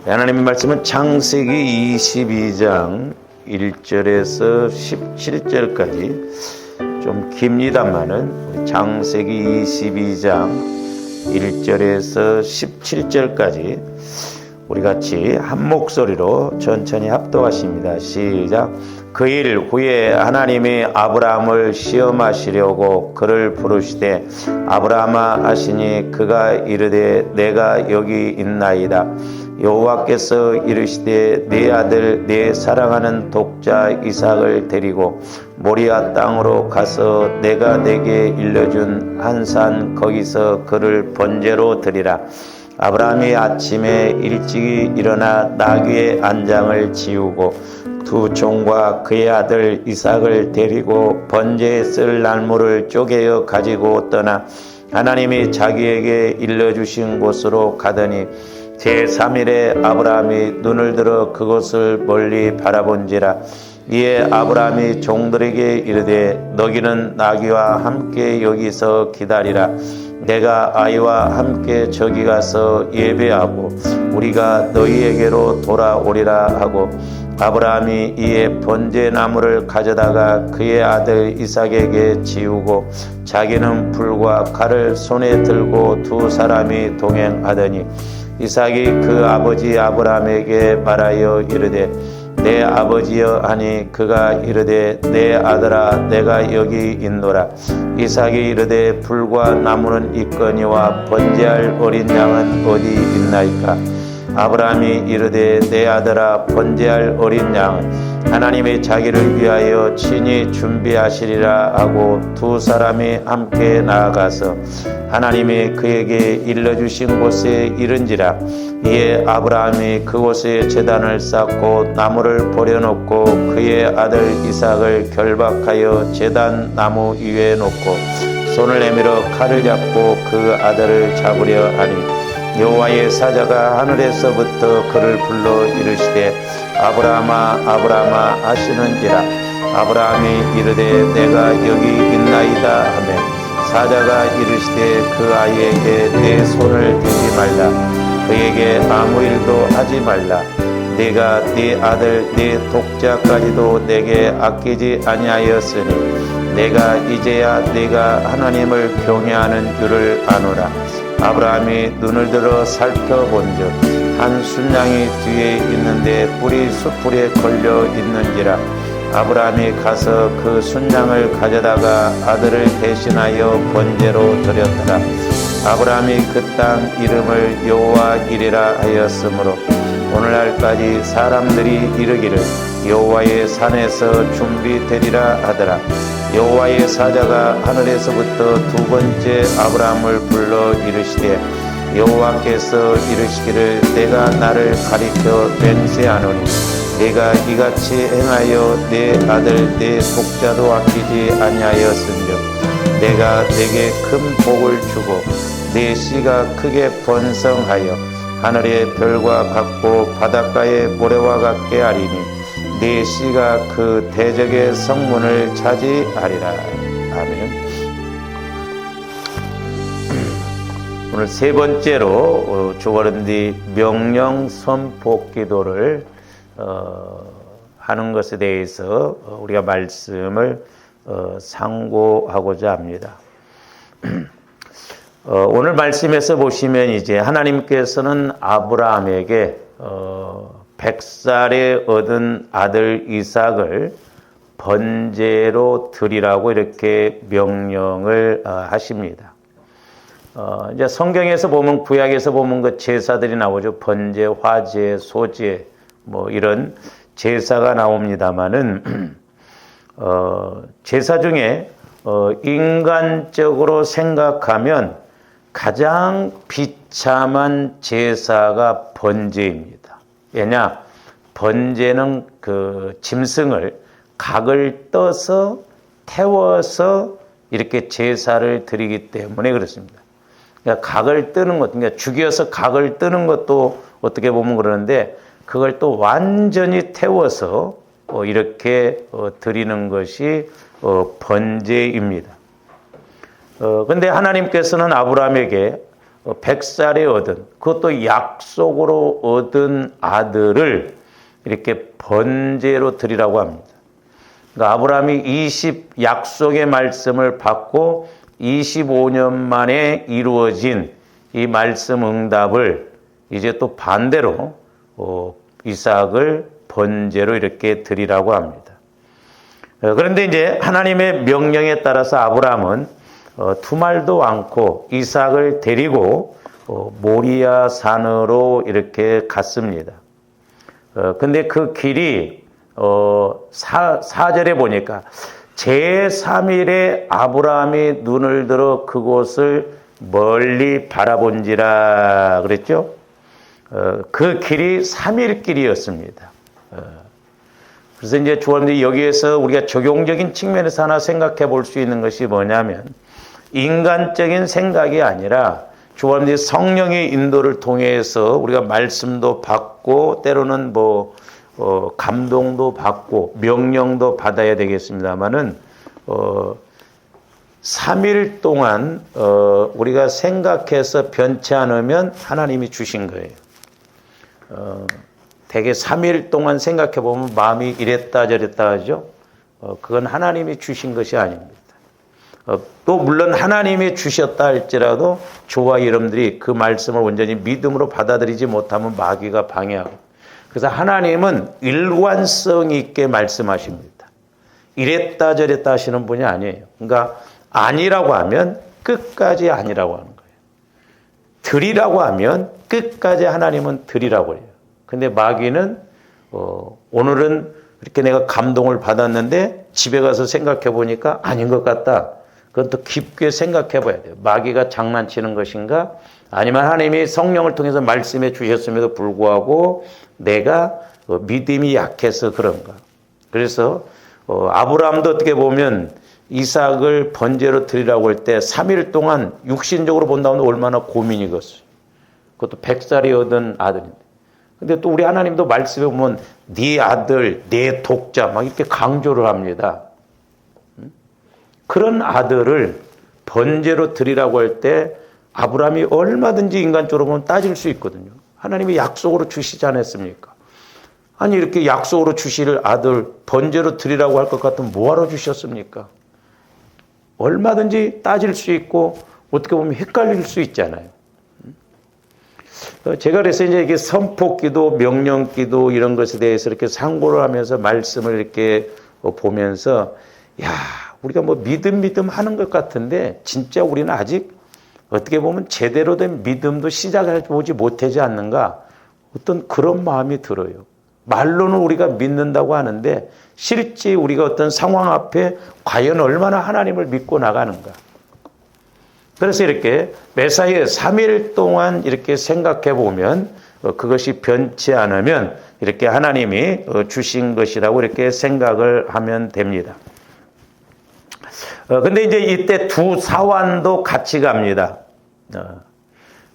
하나님의 말씀은 창세기 22장 1절에서 17절까지 좀 깁니다만은 창세기 22장 1절에서 17절까지 우리 같이 한 목소리로 천천히 합독하십니다. 시작. 그 일 후에 하나님이 아브라함을 시험하시려고 그를 부르시되 아브라함아 하시니 그가 이르되 내가 여기 있나이다. 여호와께서 이르시되 네 아들 네 사랑하는 독자 이삭을 데리고 모리아 땅으로 가서 내가 내게 일러준 한 산 거기서 그를 번제로 드리라. 아브라함이 아침에 일찍이 일어나 나귀의 안장을 지우고 두 종과 그의 아들 이삭을 데리고 번제에 쓸 나무를 쪼개어 가지고 떠나 하나님이 자기에게 일러주신 곳으로 가더니 제3일에 아브라함이 눈을 들어 그곳을 멀리 바라본지라. 이에 아브라함이 종들에게 이르되 너희는 나귀와 함께 여기서 기다리라. 내가 아이와 함께 저기 가서 예배하고 우리가 너희에게로 돌아오리라 하고 아브라함이 이에 번제나무를 가져다가 그의 아들 이삭에게 지우고 자기는 불과 칼을 손에 들고 두 사람이 동행하더니 이삭이 그 아버지 아브라함에게 말하여 이르되 내 아버지여 하니 그가 이르되 내 아들아 내가 여기 있노라. 이삭이 이르되 불과 나무는 있거니와 번제할 어린 양은 어디 있나이까. 아브라함이 이르되 내 아들아 번제할 어린 양은 하나님이 자기를 위하여 친히 준비하시리라 하고 두 사람이 함께 나아가서 하나님이 그에게 일러주신 곳에 이른지라. 이에 아브라함이 그곳에 제단을 쌓고 나무를 버려놓고 그의 아들 이삭을 결박하여 제단 나무 위에 놓고 손을 내밀어 칼을 잡고 그 아들을 잡으려 하니 여호와의 사자가 하늘에서부터 그를 불러 이르시되 아브라함아 아브라함아 하시는지라. 아브라함이 이르되 내가 여기 있나이다 하매 사자가 이르시되 그 아이에게 내 손을 대지 말라. 그에게 아무 일도 하지 말라. 네가 네 아들 네 독자까지도 내게 아끼지 아니하였으니 내가 이제야 네가 하나님을 경외하는 줄을 아노라. 아브라함이 눈을 들어 살펴본즉 한 순양이 뒤에 있는데 뿔이 숯불에 걸려 있는지라. 아브라함이 가서 그 순양을 가져다가 아들을 대신하여 번제로 드렸더라. 아브라함이 그 땅 이름을 여호와 이레라 하였으므로 오늘날까지 사람들이 이르기를 여호와의 산에서 준비되리라 하더라. 여호와의 사자가 하늘에서부터 두 번째 아브라함을 불러 이르시되 여호와께서 이르시기를 내가 나를 가리켜 맹세하노니 내가 이같이 행하여 내 아들 내 독자도 아끼지 아니하였은즉 내가 내게 큰 복을 주고 내 씨가 크게 번성하여 하늘의 별과 같고 바닷가의 모래와 같게 하리니 내 씨가 그 대적의 성문을 차지하리라. 아멘. 오늘 세 번째로 주거른디 명령 선포 기도를 하는 것에 대해서 우리가 말씀을 상고하고자 합니다. 오늘 말씀에서 보시면 이제 하나님께서는 아브라함에게 100살에 얻은 아들 이삭을 번제로 드리라고 이렇게 명령을 하십니다. 이제 성경에서 보면 구약에서 보면 그 제사들이 나오죠. 번제, 화제, 소제 뭐 이런 제사가 나옵니다만은 제사 중에 인간적으로 생각하면 가장 비참한 제사가 번제입니다. 왜냐? 번제는 그 짐승을 각을 떠서 태워서 이렇게 제사를 드리기 때문에 그렇습니다. 그러니까 각을 뜨는 것, 그러니까 죽여서 각을 뜨는 것도 어떻게 보면 그러는데 그걸 또 완전히 태워서 이렇게 드리는 것이 번제입니다. 근데 하나님께서는 아브라함에게 100살에 얻은, 그것도 약속으로 얻은 아들을 이렇게 번제로 드리라고 합니다. 그러니까 아브라함이 약속의 말씀을 받고 25년 만에 이루어진 이 말씀 응답을 이제 또 반대로 이삭을 번제로 이렇게 드리라고 합니다. 그런데 이제 하나님의 명령에 따라서 아브라함은 두말도 않고 이삭을 데리고 모리아 산으로 이렇게 갔습니다. 근데 그 길이 4절에 보니까 제3일에 아브라함이 눈을 들어 그곳을 멀리 바라본지라 그랬죠. 그 길이 3일 길이었습니다. 그래서 이제 주원들이 여기에서 우리가 적용적인 측면에서 하나 생각해 볼 수 있는 것이 뭐냐면, 인간적인 생각이 아니라 주원들이 성령의 인도를 통해서 우리가 말씀도 받고 때로는 감동도 받고 명령도 받아야 되겠습니다만은 3일 동안 우리가 생각해서 변치 않으면 하나님이 주신 거예요. 대개 3일 동안 생각해 보면 마음이 이랬다 저랬다 하죠. 그건 하나님이 주신 것이 아닙니다. 또 물론 하나님이 주셨다 할지라도 저와 여러분들이 그 말씀을 온전히 믿음으로 받아들이지 못하면 마귀가 방해하고, 그래서 하나님은 일관성 있게 말씀하십니다. 이랬다 저랬다 하시는 분이 아니에요. 그러니까 아니라고 하면 끝까지 아니라고 하는 거예요. 드리라고 하면 끝까지 하나님은 드리라고 해요. 근데 마귀는 오늘은 이렇게 내가 감동을 받았는데 집에 가서 생각해 보니까 아닌 것 같다. 그건 또 깊게 생각해 봐야 돼요. 마귀가 장난치는 것인가? 아니면 하나님이 성령을 통해서 말씀해 주셨음에도 불구하고 내가 믿음이 약해서 그런가? 그래서 아브라함도 어떻게 보면 이삭을 번제로 드리라고 할 때 3일 동안 육신적으로 본다면 얼마나 고민이겠어요. 그것도 100살이 얻은 아들인데. 근데 또 우리 하나님도 말씀에 보면 네 아들, 네 독자 막 이렇게 강조를 합니다. 그런 아들을 번제로 드리라고 할 때 아브라함이 얼마든지 인간적으로 보면 따질 수 있거든요. 하나님이 약속으로 주시지 않았습니까? 아니 이렇게 약속으로 주실 아들 번제로 드리라고 할 것 같으면 뭐하러 주셨습니까? 얼마든지 따질 수 있고 어떻게 보면 헷갈릴 수 있잖아요. 제가 그래서 이제 이게 선포기도, 명령기도 이런 것에 대해서 이렇게 상고를 하면서 말씀을 이렇게 보면서 우리가 믿음 하는 것 같은데 진짜 우리는 아직 어떻게 보면 제대로 된 믿음도 시작해 보지 못하지 않는가, 어떤 그런 마음이 들어요. 말로는 우리가 믿는다고 하는데 실제 우리가 어떤 상황 앞에 과연 얼마나 하나님을 믿고 나가는가. 그래서 이렇게 매사에 3일 동안 이렇게 생각해 보면 그것이 변치 않으면 이렇게 하나님이 주신 것이라고 이렇게 생각을 하면 됩니다. 근데 이제 이때 두 사환도 같이 갑니다.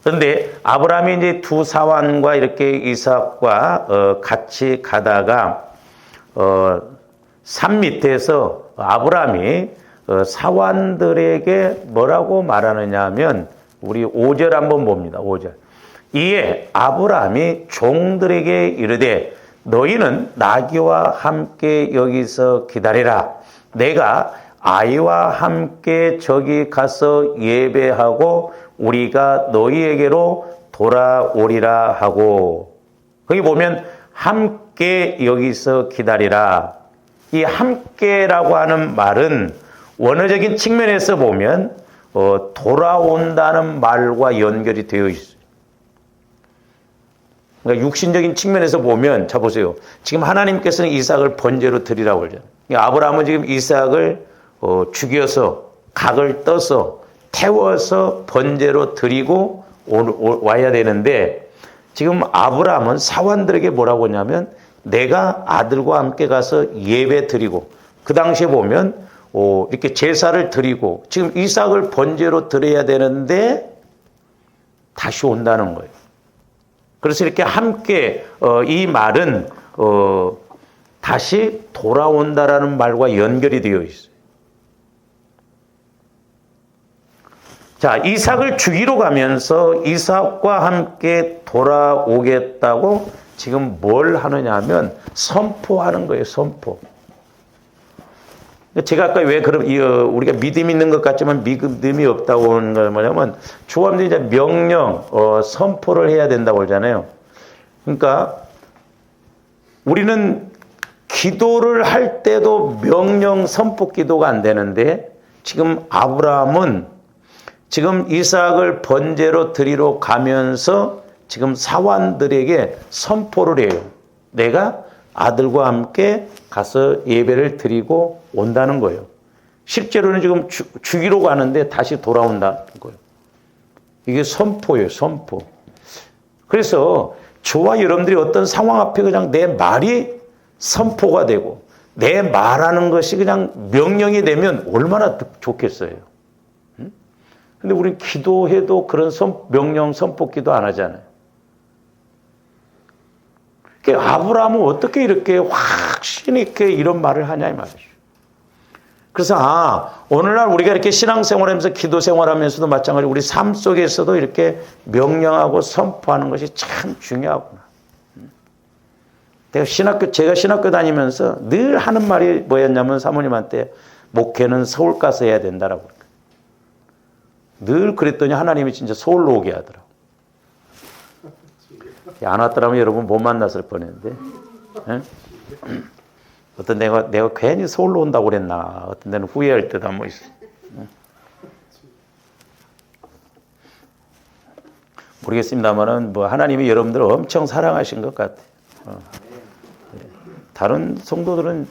그런데 아브라함이 이제 두 사환과 이렇게 이삭과 같이 가다가 산 밑에서 아브라함이 사환들에게 뭐라고 말하느냐 하면 우리 5절 한번 봅니다. 5절. 이에 아브라함이 종들에게 이르되 너희는 나귀와 함께 여기서 기다리라. 내가 아이와 함께 저기 가서 예배하고 우리가 너희에게로 돌아오리라 하고, 거기 보면 함께 여기서 기다리라. 이 함께라고 하는 말은 원어적인 측면에서 보면 돌아온다는 말과 연결이 되어 있어요. 그러니까 육신적인 측면에서 보면, 자 보세요. 지금 하나님께서는 이삭을 번제로 드리라고 그러잖아요. 아브라함은 지금 이삭을 죽여서 각을 떠서 태워서 번제로 드리고 와야 되는데, 지금 아브라함은 사환들에게 뭐라고 하냐면 내가 아들과 함께 가서 예배 드리고, 그 당시에 보면 이렇게 제사를 드리고 지금 이삭을 번제로 드려야 되는데 다시 온다는 거예요. 그래서 이렇게 함께 이 말은 다시 돌아온다라는 말과 연결이 되어 있어요. 자, 이삭을 죽이러 가면서 이삭과 함께 돌아오겠다고 지금 뭘 하느냐 하면 선포하는 거예요, 선포. 제가 아까 왜 그럼 우리가 믿음 있는 것 같지만 믿음이 없다고 하는 건 뭐냐면 조합들이 이제 명령, 선포를 해야 된다고 그러잖아요. 그러니까 우리는 기도를 할 때도 명령 선포 기도가 안 되는데 지금 아브라함은 지금 이삭을 번제로 드리러 가면서 지금 사환들에게 선포를 해요. 내가 아들과 함께 가서 예배를 드리고 온다는 거예요. 실제로는 지금 죽이러 가는데 다시 돌아온다는 거예요. 이게 선포예요, 선포. 그래서 저와 여러분들이 어떤 상황 앞에 그냥 내 말이 선포가 되고 내 말하는 것이 그냥 명령이 되면 얼마나 좋겠어요. 근데 우리는 기도해도 그런 명령 선포 기도 안 하잖아요. 아브라함은 어떻게 이렇게 확신이 있게 이런 말을 하냐 이 말이죠. 그래서 오늘날 우리가 이렇게 신앙생활하면서 기도생활하면서도 마찬가지로 우리 삶 속에서도 이렇게 명령하고 선포하는 것이 참 중요하구나. 제가 신학교 다니면서 늘 하는 말이 뭐였냐면 사모님한테 목회는 서울 가서 해야 된다라고. 늘 그랬더니 하나님이 진짜 서울로 오게 하더라고. 안 왔더라면 여러분 못 만났을 뻔했는데. 네? 어떤 내가 괜히 서울로 온다고 그랬나. 어떤 데는 후회할 때도 한 번 있어. 모르겠습니다만은 뭐 하나님이 여러분들을 엄청 사랑하신 것 같아요. 다른 성도들은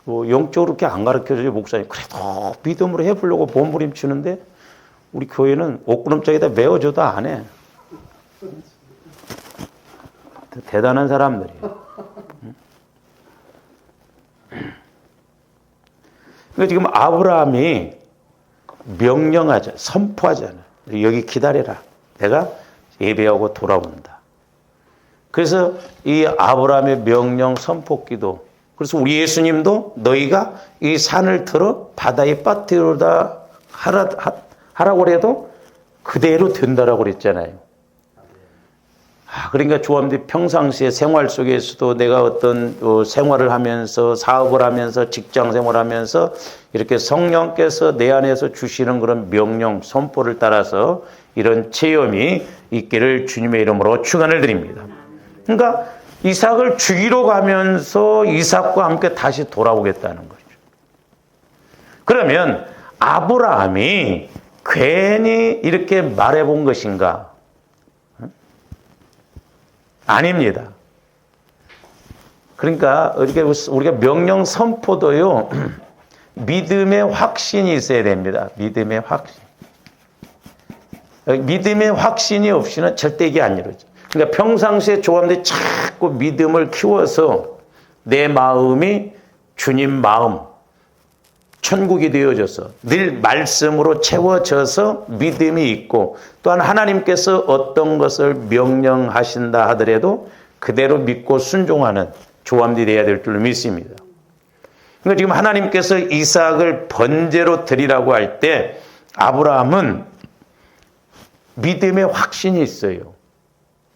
뭐 영적으로 그렇게 안 가르쳐줘요, 목사님. 그래도 믿음으로 해보려고 몸부림치는데 우리 교회는 옷구름장에다 메워줘도 안 해. 대단한 사람들이에요. 그러니까 지금 아브라함이 명령하자, 선포하잖아요. 여기 기다려라. 내가 예배하고 돌아온다. 그래서 이 아브라함의 명령 선포 기도. 그래서 우리 예수님도 너희가 이 산을 들어 바다에 빠뜨리다 하라고 해도 그대로 된다라고 그랬잖아요. 그러니까 조합들이 평상시에 생활 속에서도 내가 어떤 생활을 하면서 사업을 하면서 직장 생활하면서 이렇게 성령께서 내 안에서 주시는 그런 명령 선포를 따라서 이런 체험이 있기를 주님의 이름으로 축원을 드립니다. 그러니까 이삭을 죽이러 가면서 이삭과 함께 다시 돌아오겠다는 거죠. 그러면 아브라함이 괜히 이렇게 말해본 것인가? 아닙니다. 그러니까 우리가 명령 선포도요, 믿음의 확신이 있어야 됩니다. 믿음의 확신. 믿음의 확신이 없이는 절대 이게 안 이루어져요. 그러니까 평상시에 조합들이 자꾸 믿음을 키워서 내 마음이 주님 마음, 천국이 되어져서 늘 말씀으로 채워져서 믿음이 있고 또한 하나님께서 어떤 것을 명령하신다 하더라도 그대로 믿고 순종하는 조함들이 되어야 될 줄로 믿습니다. 그러니까 지금 하나님께서 이삭을 번제로 드리라고 할 때 아브라함은 믿음의 확신이 있어요.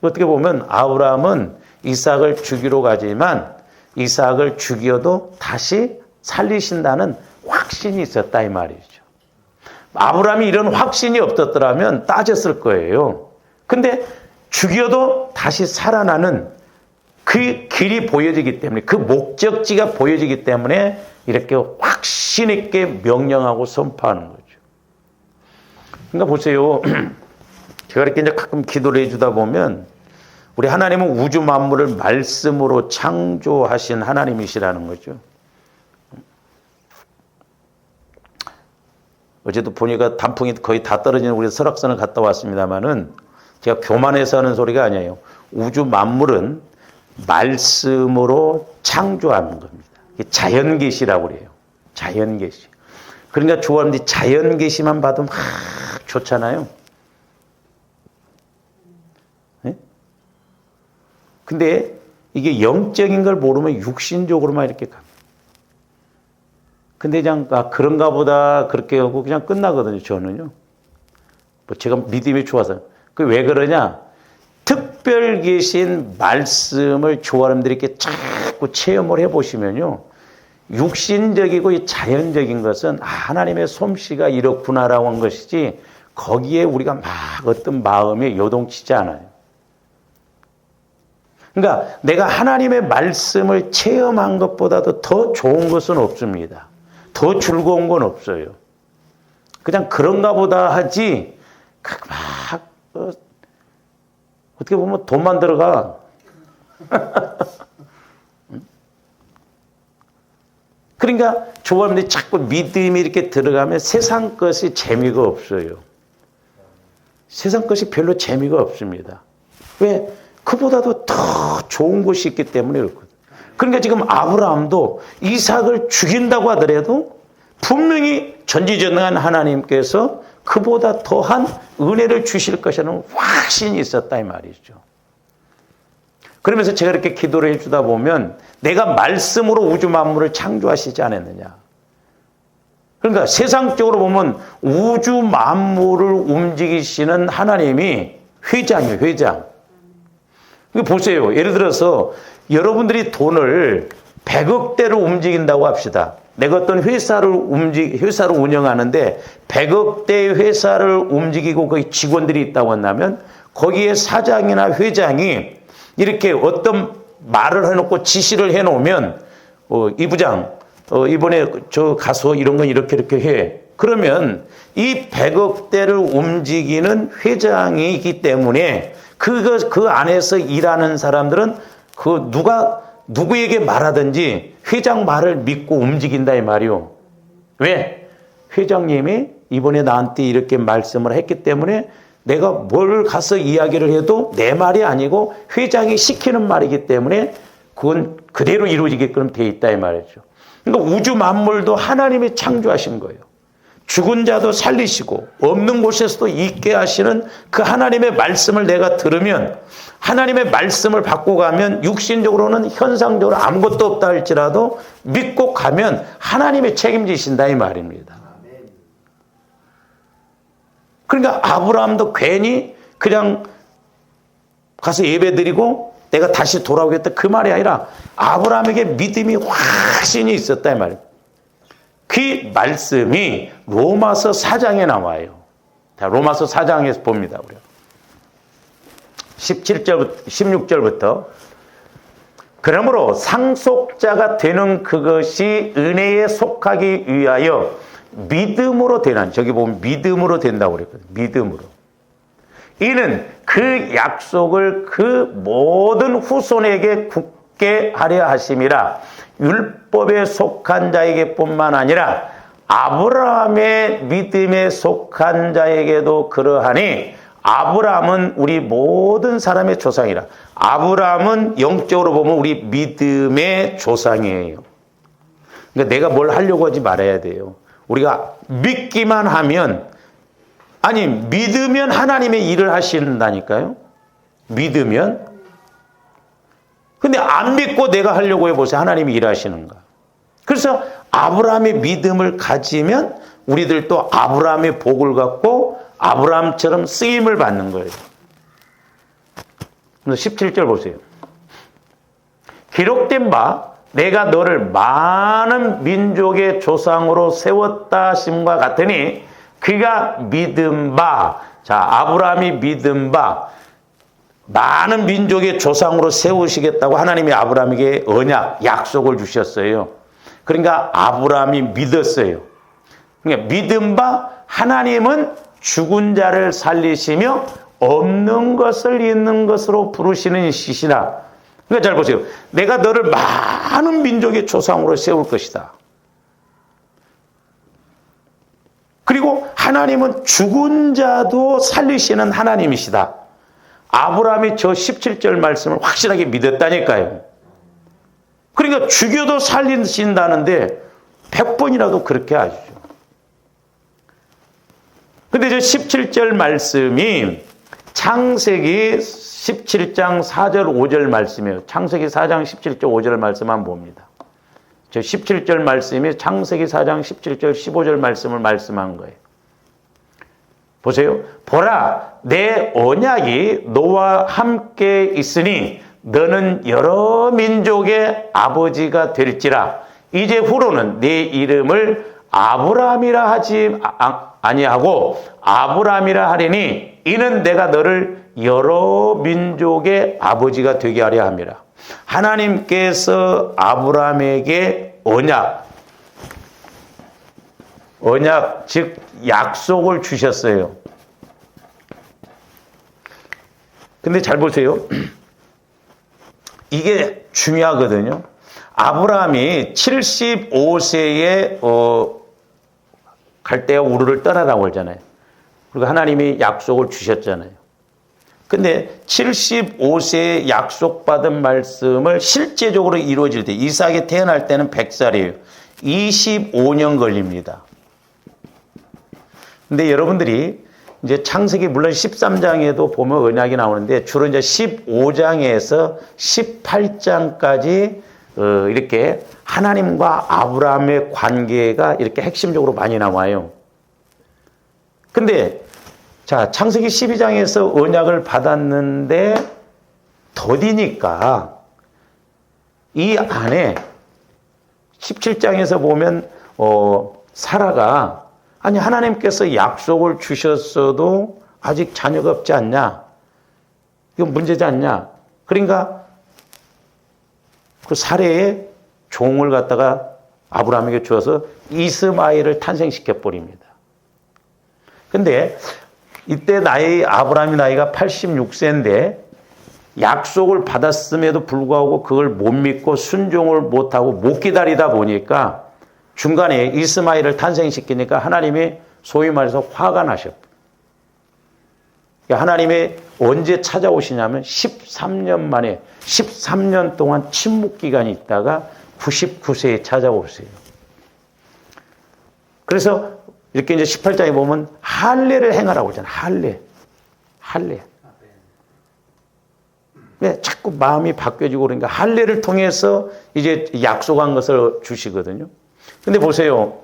어떻게 보면 아브라함은 이삭을 죽이러 가지만 이삭을 죽여도 다시 살리신다는 확신이 있었다 이 말이죠. 아브라함이 이런 확신이 없었더라면 따졌을 거예요. 근데 죽여도 다시 살아나는 그 길이 보여지기 때문에 그 목적지가 보여지기 때문에 이렇게 확신 있게 명령하고 선포하는 거죠. 그러니까 보세요. 제가 이렇게 이제 가끔 기도를 해주다 보면 우리 하나님은 우주 만물을 말씀으로 창조하신 하나님이시라는 거죠. 어제도 보니까 단풍이 거의 다 떨어지는 우리 설악산을 갔다 왔습니다만은 제가 교만해서 하는 소리가 아니에요. 우주 만물은 말씀으로 창조하는 겁니다. 자연계시라고 그래요. 자연계시. 그러니까 좋아하는데 자연계시만 봐도 막 좋잖아요. 네? 근데 이게 영적인 걸 모르면 육신적으로만 이렇게 갑니다. 근데 그냥 그런가 보다 그렇게 하고 그냥 끝나거든요. 저는요. 뭐 제가 믿음이 좋아서. 그 왜 그러냐? 특별 계신 말씀을 조아람들이 이렇게 자꾸 체험을 해보시면요. 육신적이고 자연적인 것은 하나님의 솜씨가 이렇구나라고 한 것이지 거기에 우리가 막 어떤 마음에 요동치지 않아요. 그러니까 내가 하나님의 말씀을 체험한 것보다도 더 좋은 것은 없습니다. 더 즐거운 건 없어요. 그냥 그런가 보다 하지 막 어떻게 보면 돈만 들어가. 그러니까 조합원들이 자꾸 믿음이 이렇게 들어가면 세상 것이 재미가 없어요. 세상 것이 별로 재미가 없습니다. 왜? 그보다도 더 좋은 것이 있기 때문에 그렇거든요. 그러니까 지금 아브라함도 이삭을 죽인다고 하더라도 분명히 전지전능한 하나님께서 그보다 더한 은혜를 주실 것이라는 확신이 있었다 이 말이죠. 그러면서 제가 이렇게 기도를 해주다 보면 내가 말씀으로 우주 만물을 창조하시지 않았느냐. 그러니까 세상적으로 보면 우주 만물을 움직이시는 하나님이 회장이에요. 회장. 보세요. 예를 들어서 여러분들이 돈을 100억대로 움직인다고 합시다. 내가 어떤 회사를 운영하는데 100억대 회사를 움직이고 거기 직원들이 있다고 한다면 거기에 사장이나 회장이 이렇게 어떤 말을 해놓고 지시를 해놓으면 이 부장 이번에 저 가서 이런 건 이렇게 해. 그러면 이 100억대를 움직이는 회장이기 때문에 그 안에서 일하는 사람들은 누구에게 말하든지 회장 말을 믿고 움직인다 이 말이요. 왜? 회장님이 이번에 나한테 이렇게 말씀을 했기 때문에 내가 뭘 가서 이야기를 해도 내 말이 아니고 회장이 시키는 말이기 때문에 그건 그대로 이루어지게끔 돼 있다 이 말이죠. 그러니까 우주 만물도 하나님이 창조하신 거예요. 죽은 자도 살리시고 없는 곳에서도 있게 하시는 그 하나님의 말씀을 내가 들으면 하나님의 말씀을 받고 가면 육신적으로는 현상적으로 아무것도 없다 할지라도 믿고 가면 하나님이 책임지신다 이 말입니다. 그러니까 아브라함도 괜히 그냥 가서 예배드리고 내가 다시 돌아오겠다 그 말이 아니라 아브라함에게 믿음이 확신이 있었다 이 말이에요. 그 말씀이 로마서 4장에 나와요. 자, 로마서 4장에서 봅니다. 우리가. 17절부터 16절부터 그러므로 상속자가 되는 그것이 은혜에 속하기 위하여 믿음으로 되는, 저기 보면 믿음으로 된다고 그랬거든요. 믿음으로. 이는 그 약속을 그 모든 후손에게 굳게 하려 하심이라. 율법에 속한 자에게 뿐만 아니라 아브라함의 믿음에 속한 자에게도 그러하니 아브라함은 우리 모든 사람의 조상이라. 아브라함은 영적으로 보면 우리 믿음의 조상이에요. 그러니까 내가 뭘 하려고 하지 말아야 돼요. 우리가 믿기만 하면, 아니 믿으면 하나님의 일을 하신다니까요. 믿으면. 근데 안 믿고 내가 하려고 해보세요. 하나님이 일하시는가. 그래서 아브라함의 믿음을 가지면 우리들도 아브라함의 복을 갖고 아브라함처럼 쓰임을 받는 거예요. 17절 보세요. 기록된 바 내가 너를 많은 민족의 조상으로 세웠다 하심과 같으니 그가 믿은 바, 자 아브라함이 믿은 바 많은 민족의 조상으로 세우시겠다고 하나님이 아브라함에게 언약, 약속을 주셨어요. 그러니까 아브라함이 믿었어요. 그러니까 믿은 바 하나님은 죽은 자를 살리시며 없는 것을 있는 것으로 부르시는 이시시라. 그러니까 잘 보세요. 내가 너를 많은 민족의 조상으로 세울 것이다. 그리고 하나님은 죽은 자도 살리시는 하나님이시다. 아브라함이 저 17절 말씀을 확실하게 믿었다니까요. 그러니까 죽여도 살리신다는데 100번이라도 그렇게 하시죠. 근데 저 17절 말씀이 창세기 17장 4절 5절 말씀이에요. 창세기 4장 17절 5절 말씀만 봅니다. 저 17절 말씀이 창세기 4장 17절 15절 말씀을 말씀한 거예요. 보세요. 보라, 내 언약이 너와 함께 있으니 너는 여러 민족의 아버지가 될지라. 이제 후로는 내 이름을 아브라함이라 하지 아니하고 아브라함이라 하리니 이는 내가 너를 여러 민족의 아버지가 되게 하려 함이라. 하나님께서 아브라함에게 언약 즉 약속을 주셨어요. 근데 잘 보세요. 이게 중요하거든요. 아브라함이 75세에 갈대아 우르를 떠나라고 하잖아요. 그리고 하나님이 약속을 주셨잖아요. 근데 75세에 약속받은 말씀을 실제적으로 이루어질 때, 이삭이 태어날 때는 100살이에요. 25년 걸립니다. 근데 여러분들이 이제 창세기 물론 13장에도 보면 언약이 나오는데 주로 이제 15장에서 18장까지 이렇게 하나님과 아브라함의 관계가 이렇게 핵심적으로 많이 나와요. 근데 자, 창세기 12장에서 언약을 받았는데 더디니까 이 안에 17장에서 보면 사라가 아니 하나님께서 약속을 주셨어도 아직 자녀가 없지 않냐? 이건 문제지 않냐? 그러니까 그 사례의 종을 갖다가 아브라함에게 주어서 이스마엘을 탄생시켜 버립니다. 근데 이때 아브라함의 나이가 86세인데 약속을 받았음에도 불구하고 그걸 못 믿고 순종을 못하고 못 기다리다 보니까 중간에 이스마엘을 탄생시키니까 하나님이 소위 말해서 화가 나셨고, 하나님이 언제 찾아오시냐면 13년 만에 13년 동안 침묵 기간이 있다가 99세에 찾아오세요. 그래서 이렇게 이제 18장에 보면 할례를 행하라고 하잖아요. 할례. 왜 자꾸 마음이 바뀌어지고 그러니까 할례를 통해서 이제 약속한 것을 주시거든요. 근데 보세요.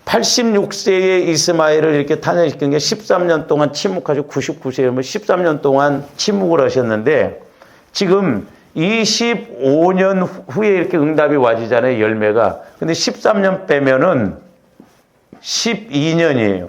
86세의 이스마엘을 이렇게 탄생시킨 게 13년 동안 침묵하시고 99세면 13년 동안 침묵을 하셨는데 지금 25년 후에 이렇게 응답이 와지잖아요. 열매가. 근데 13년 빼면은 12년이에요.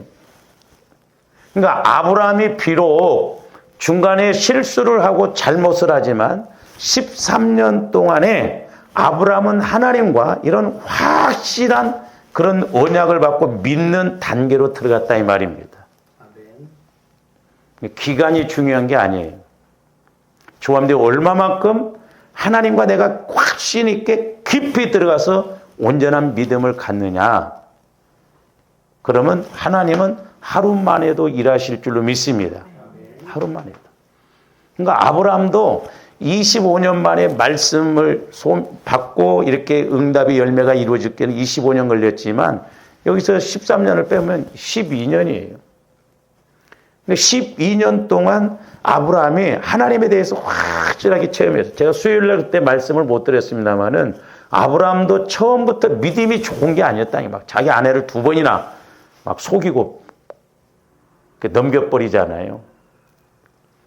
그러니까 아브라함이 비록 중간에 실수를 하고 잘못을 하지만 13년 동안에 아브라함은 하나님과 이런 확실한 그런 언약을 받고 믿는 단계로 들어갔다 이 말입니다. 기간이 중요한 게 아니에요. 조함대 얼마만큼 하나님과 내가 확신 있게 깊이 들어가서 온전한 믿음을 갖느냐. 그러면 하나님은 하루만에도 일하실 줄로 믿습니다. 하루만에도. 그러니까 아브라함도 25년 만에 말씀을 받고 이렇게 응답의 열매가 이루어질 때는 25년 걸렸지만 여기서 13년을 빼면 12년이에요. 12년 동안 아브라함이 하나님에 대해서 확실하게 체험해서 제가 수요일날 그때 말씀을 못 드렸습니다만은 아브라함도 처음부터 믿음이 좋은 게 아니었다. 막 자기 아내를 2번이나 막 속이고 넘겨버리잖아요.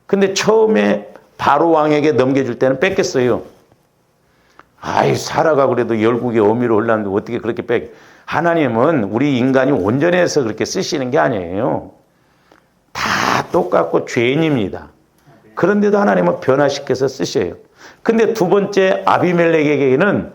근데 처음에 바로 왕에게 넘겨줄 때는 뺏겼어요. 아이, 사라가 그래도 열국의 어미로 올랐는데 어떻게 그렇게 하나님은 우리 인간이 온전해서 그렇게 쓰시는 게 아니에요. 다 똑같고 죄인입니다. 그런데도 하나님은 변화시켜서 쓰셔요. 근데 두 번째 아비멜렉에게는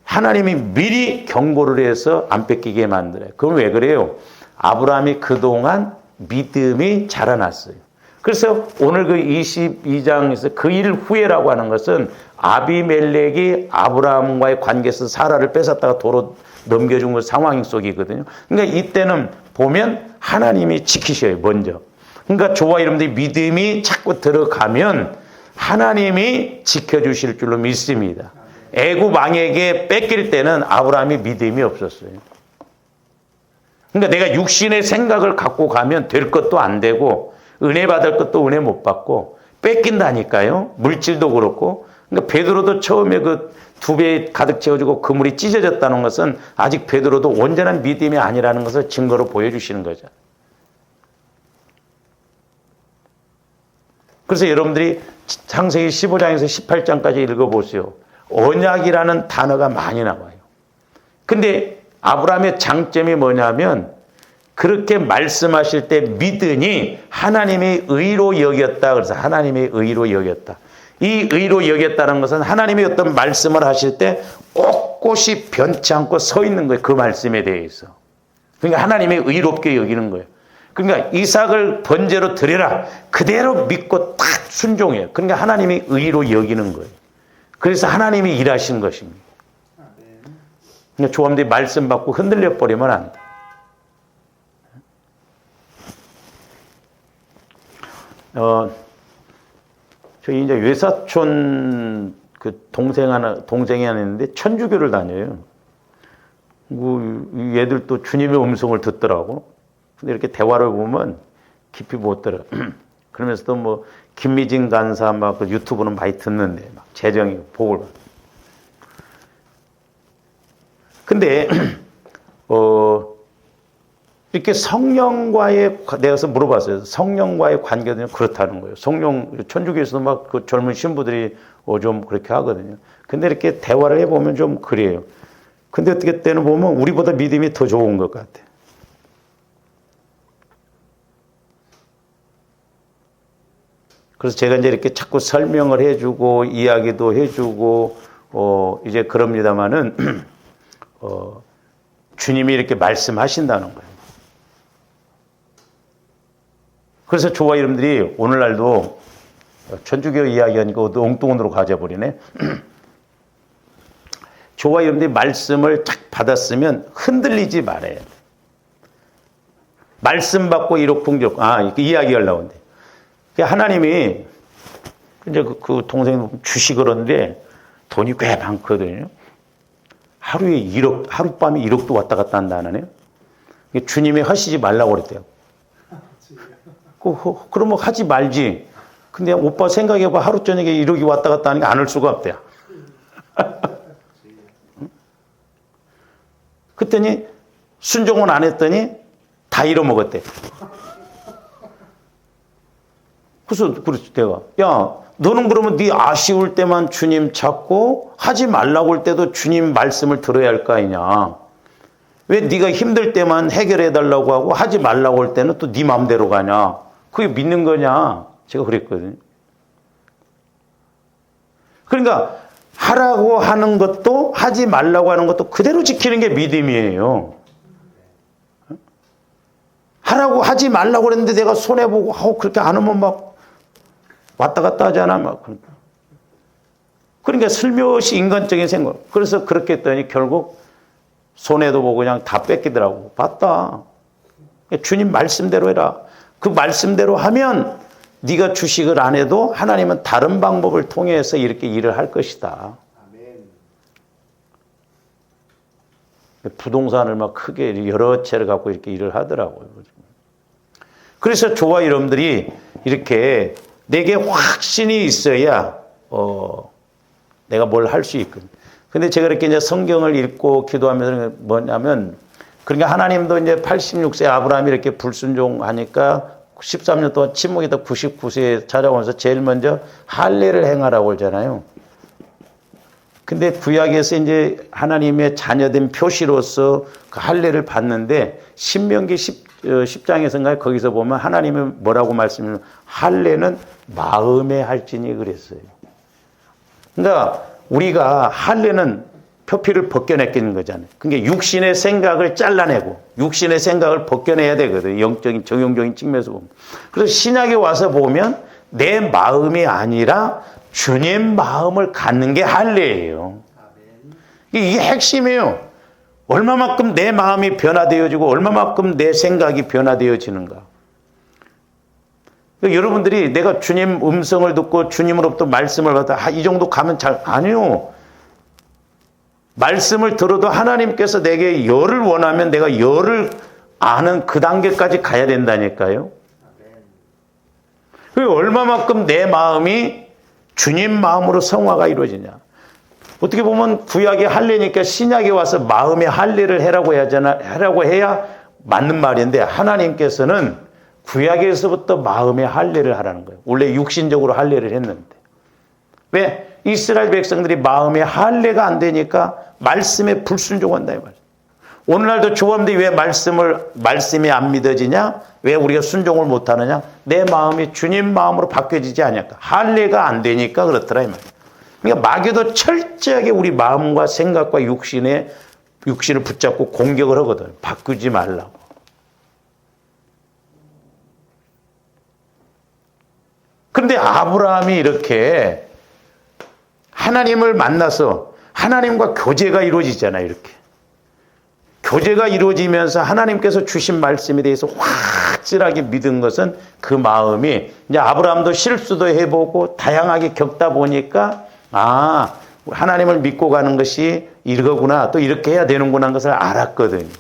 하나님이 미리 경고를 해서 안 뺏기게 만들어요. 그건 왜 그래요? 아브라함이 그동안 믿음이 자라났어요. 그래서 오늘 그 22장에서 그 일 후에라고 하는 것은 아비멜렉이 아브라함과의 관계에서 사라를 뺏었다가 도로 넘겨준 그 상황 속이거든요. 그러니까 이때는 보면 하나님이 지키셔요, 먼저. 그러니까 저와 여러분들이 믿음이 자꾸 들어가면 하나님이 지켜주실 줄로 믿습니다. 애굽 왕에게 뺏길 때는 아브라함이 믿음이 없었어요. 그러니까 내가 육신의 생각을 갖고 가면 될 것도 안 되고 은혜 받을 것도 은혜 못 받고 뺏긴다니까요. 물질도 그렇고. 그러니까 베드로도 처음에 그 2배 가득 채워주고 그물이 찢어졌다는 것은 아직 베드로도 온전한 믿음이 아니라는 것을 증거로 보여주시는 거죠. 그래서 여러분들이 창세기 15장에서 18장까지 읽어보세요. 언약이라는 단어가 많이 나와요. 근데 아브라함의 장점이 뭐냐면 그렇게 말씀하실 때 믿으니 하나님이 의로 여겼다. 그래서 하나님이 의로 여겼다. 이 의로 여겼다는 것은 하나님이 어떤 말씀을 하실 때 꼿꼿이 변치 않고 서 있는 거예요. 그 말씀에 대해서. 그러니까 하나님이 의롭게 여기는 거예요. 그러니까 이삭을 번제로 드려라. 그대로 믿고 딱 순종해요. 그러니까 하나님이 의로 여기는 거예요. 그래서 하나님이 일하신 것입니다. 그러니까 조함들이 말씀 받고 흔들려 버리면 안 돼. 저희 이제 외사촌 그 동생이 하나 있는데 천주교를 다녀요. 얘들도 주님의 음성을 듣더라고. 근데 이렇게 대화를 보면 깊이 못 들어. 그러면서도 뭐 김미진 간사 막 그 유튜브는 많이 듣는데 막 재정이 복을 받아. 근데 이렇게 성령과의 내가 그래서 물어봤어요. 성령과의 관계는 그렇다는 거예요. 성령 천주교에서도 막 그 젊은 신부들이 좀 그렇게 하거든요. 근데 이렇게 대화를 해보면 좀 그래요. 근데 어떻게 때는 보면 우리보다 믿음이 더 좋은 것 같아. 그래서 제가 이제 이렇게 자꾸 설명을 해주고 이야기도 해주고 이제 그럽니다마는 주님이 이렇게 말씀하신다는 거예요. 그래서 저와 여러분들이 오늘날도 천주교 이야기하니까 엉뚱한으로 가져버리네. 저와 여러분들이 말씀을 딱 받았으면 흔들리지 말아야 돼. 말씀 받고 이룩풍족. 이렇게 이야기하려고 하는데. 하나님이 이제 그 동생이 주식을 하는데 돈이 꽤 많거든요. 하루에 1억, 하룻밤에 1억도 왔다 갔다 한다네요. 주님이 하시지 말라고 그랬대요. 그러면 하지 말지. 근데 오빠 생각해봐. 하루 저녁에 1억이 왔다 갔다 하니까 안 할 수가 없대요. 그랬더니 순종은 안 했더니 다 잃어먹었대. 그래서 내가 야 너는 그러면 네 아쉬울 때만 주님 찾고 하지 말라고 할 때도 주님 말씀을 들어야 할 거 아니냐. 왜 네가 힘들 때만 해결해 달라고 하고 하지 말라고 할 때는 또 네 마음대로 가냐. 그게 믿는 거냐. 제가 그랬거든요. 그러니까 하라고 하는 것도 하지 말라고 하는 것도 그대로 지키는 게 믿음이에요. 하라고 하지 말라고 그랬는데 내가 손해보고 그렇게 안 하면 막 왔다 갔다 하잖아. 막. 그러니까 슬며시 인간적인 생각. 그래서 그렇게 했더니 결국 손해도 보고 그냥 다 뺏기더라고. 봤다. 주님 말씀대로 해라. 그 말씀대로 하면 네가 주식을 안 해도 하나님은 다른 방법을 통해서 이렇게 일을 할 것이다. 부동산을 막 크게 여러 채를 갖고 이렇게 일을 하더라고요. 그래서 저와 여러분들이 이렇게 내게 확신이 있어야 내가 뭘 할 수 있거든요. 근데 제가 이렇게 이제 성경을 읽고 기도하면서 뭐냐면 그러니까 하나님도 이제 86세 아브라함이 이렇게 불순종하니까 13년 동안 침묵이다 99세에 찾아오면서 제일 먼저 할례를 행하라고 하잖아요. 근데 구약에서 이제 하나님의 자녀된 표시로서 그 할례를 받는데 신명기 10장에서인가요? 거기서 보면 하나님이 뭐라고 말씀하시면 할례는 마음에 할지니 그랬어요. 그러니까 우리가 할례는 표피를 벗겨내는 거잖아요. 그러니까 육신의 생각을 잘라내고 육신의 생각을 벗겨내야 되거든요. 영적인 정용적인 측면에서 보면. 그래서 신약에 와서 보면 내 마음이 아니라 주님 마음을 갖는 게 할례예요. 이게 핵심이에요. 얼마만큼 내 마음이 변화되어지고 얼마만큼 내 생각이 변화되어지는가. 그러니까 여러분들이 내가 주님 음성을 듣고 주님으로부터 말씀을 받아 이 정도 가면 아니요. 말씀을 들어도 하나님께서 내게 열을 원하면 내가 열을 아는 그 단계까지 가야 된다니까요. 얼마만큼 내 마음이 주님 마음으로 성화가 이루어지냐. 어떻게 보면 구약의 할례니까 신약에 와서 마음의 할례를 하라고 해야 맞는 말인데 하나님께서는 구약에서부터 마음의 할례를 하라는 거예요. 원래 육신적으로 할례를 했는데. 왜? 이스라엘 백성들이 마음의 할례가 안 되니까 말씀에 불순종한다 이 말이에요. 오늘날도 조합들이 왜 말씀이 안 믿어지냐? 왜 우리가 순종을 못하느냐? 내 마음이 주님 마음으로 바뀌어지지 않을까? 할례가 안 되니까 그렇더라 이 말이에요. 그러니까 마귀도 철저하게 우리 마음과 생각과 육신을 붙잡고 공격을 하거든. 바꾸지 말라고. 그런데 아브라함이 이렇게 하나님을 만나서 하나님과 교제가 이루어지잖아요. 이렇게. 교제가 이루어지면서 하나님께서 주신 말씀에 대해서 확실하게 믿은 것은 그 마음이 이제 아브라함도 실수도 해보고 다양하게 겪다 보니까 하나님을 믿고 가는 것이 이거구나 또 이렇게 해야 되는구나 하는 것을 알았거든요.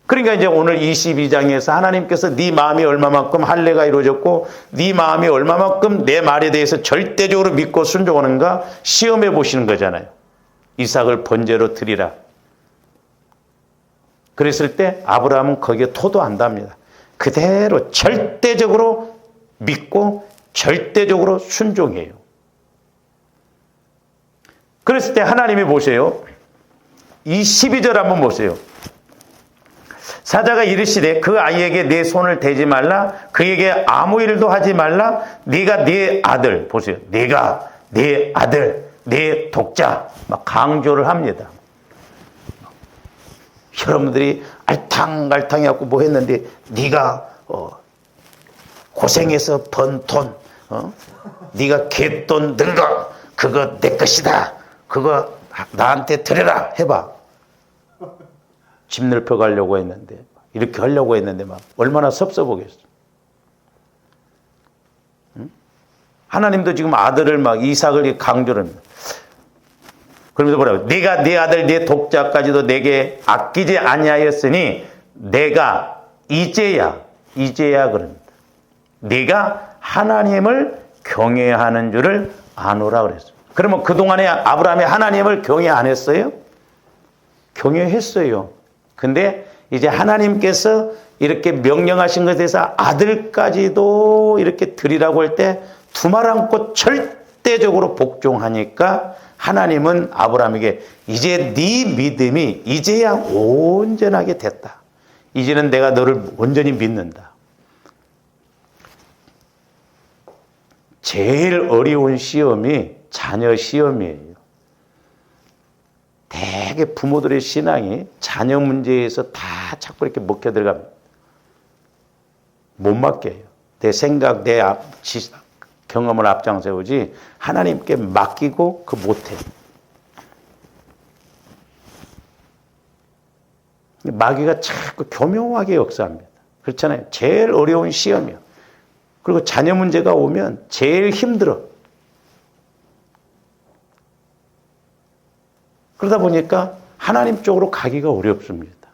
그러니까 이제 오늘 22장에서 하나님께서 네 마음이 얼마만큼 할례가 이루어졌고 네 마음이 얼마만큼 내 말에 대해서 절대적으로 믿고 순종하는가 시험해 보시는 거잖아요. 이삭을 번제로 드리라. 그랬을 때 아브라함은 거기에 토도 안 답니다. 그대로 절대적으로 믿고 절대적으로 순종해요. 그랬을 때 하나님이 보세요. 이 12절 한번 보세요. 사자가 이르시되 그 아이에게 내 손을 대지 말라. 그에게 아무 일도 하지 말라. 네가 네 아들 보세요. 네가 네 아들 내 독자 막 강조를 합니다. 여러분들이 알탕알탕 해갖고 뭐 했는데 네가 고생해서 번 돈 네가 갯돈 든 거 그거 내 것이다. 그거 나한테 드려라 해봐. 집 넓혀 가려고 했는데 이렇게 하려고 했는데 막 얼마나 섭섭하겠어. 응? 하나님도 지금 아들을 막 이삭을 강조를 합니다. 그러면서 뭐라고? 네가 네 아들 네 독자까지도 내게 아끼지 아니하였으니 내가 이제야 그럽니다. 네가 하나님을 경외하는 줄을 아노라 그랬어요. 그러면 그동안에 아브라함이 하나님을 경외 안 했어요? 경외했어요. 근데 이제 하나님께서 이렇게 명령하신 것에 대해서 아들까지도 이렇게 드리라고 할 때 두말 않고 절대적으로 복종하니까 하나님은 아브라함에게 이제 네 믿음이 이제야 온전하게 됐다. 이제는 내가 너를 온전히 믿는다. 제일 어려운 시험이 자녀 시험이에요. 대개 부모들의 신앙이 자녀 문제에서 다 자꾸 이렇게 먹혀 들어갑니다. 못 맡겨요. 내 생각, 내 경험을 앞장세우지 하나님께 맡기고 그 못해. 마귀가 자꾸 교묘하게 역사합니다. 그렇잖아요. 제일 어려운 시험이요. 그리고 자녀 문제가 오면 제일 힘들어. 그러다 보니까 하나님 쪽으로 가기가 어렵습니다.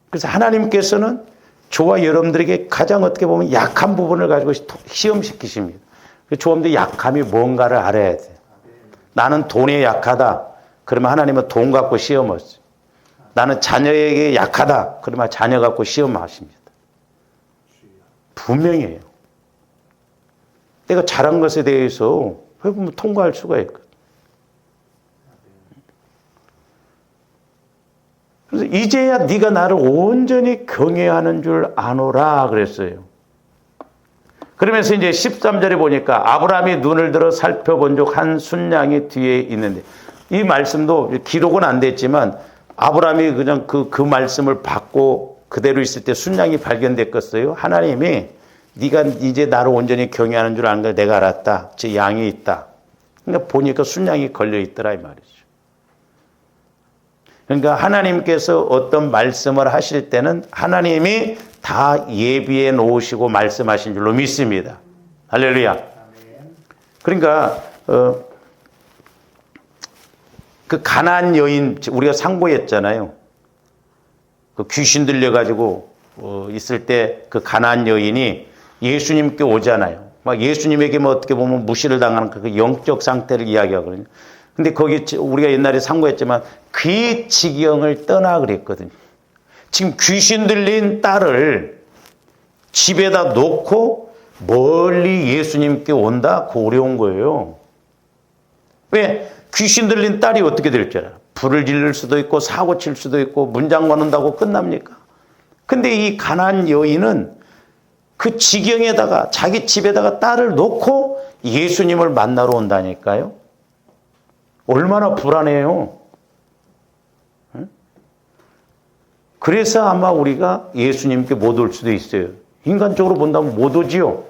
그래서 하나님께서는 저와 여러분들에게 가장 어떻게 보면 약한 부분을 가지고 시험시키십니다. 저분들 약함이 뭔가를 알아야 돼요. 나는 돈에 약하다. 그러면 하나님은 돈 갖고 시험하세요. 나는 자녀에게 약하다. 그러면 자녀 갖고 시험하십니다. 분명해요. 내가 잘한 것에 대해서 해보면 통과할 수가 있거든. 그래서 이제야 네가 나를 온전히 경외하는 줄 아노라 그랬어요. 그러면서 이제 13절에 보니까 아브라함이 눈을 들어 살펴본 적 한 순양이 뒤에 있는데 이 말씀도 기록은 안 됐지만 아브라함이 그냥 그 말씀을 받고 그대로 있을 때 순양이 발견됐겠어요. 하나님이 네가 이제 나를 온전히 경외하는 줄 아는 걸 내가 알았다. 제 양이 있다. 그러니까 보니까 순양이 걸려 있더라 이 말이죠. 그러니까 하나님께서 어떤 말씀을 하실 때는 하나님이 다 예비해 놓으시고 말씀하신 줄로 믿습니다. 할렐루야. 그러니까 그 가나안 여인 우리가 상고했잖아요. 그 귀신 들려가지고 있을 때 그 가나안 여인이 예수님께 오잖아요. 막 예수님에게 뭐 어떻게 보면 무시를 당하는 그 영적 상태를 이야기하거든요. 근데 거기 우리가 옛날에 상고했지만 그 지경을 떠나 그랬거든요. 지금 귀신 들린 딸을 집에다 놓고 멀리 예수님께 온다? 그 어려운 거예요. 왜? 귀신 들린 딸이 어떻게 될 줄 알아? 불을 지를 수도 있고 사고 칠 수도 있고 문장 거는다고 끝납니까? 근데 이 가난안 여인은 그 지경에다가 자기 집에다가 딸을 놓고 예수님을 만나러 온다니까요. 얼마나 불안해요. 그래서 아마 우리가 예수님께 못 올 수도 있어요. 인간적으로 본다면 못 오지요.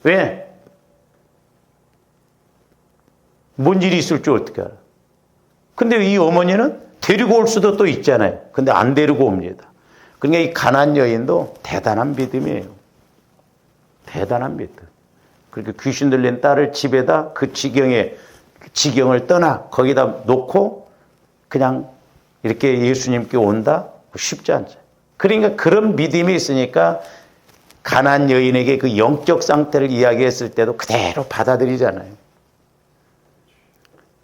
왜? 뭔 일이 있을 줄 어떻게 알아? 근데 이 어머니는 데리고 올 수도 또 있잖아요. 근데 안 데리고 옵니다. 그러니까 이 가난안 여인도 대단한 믿음이에요. 대단한 믿음. 그렇게 귀신 들린 딸을 집에다 그 지경을 떠나 거기다 놓고 그냥 이렇게 예수님께 온다? 쉽지 않죠. 그러니까 그런 믿음이 있으니까 가난안 여인에게 그 영적 상태를 이야기했을 때도 그대로 받아들이잖아요.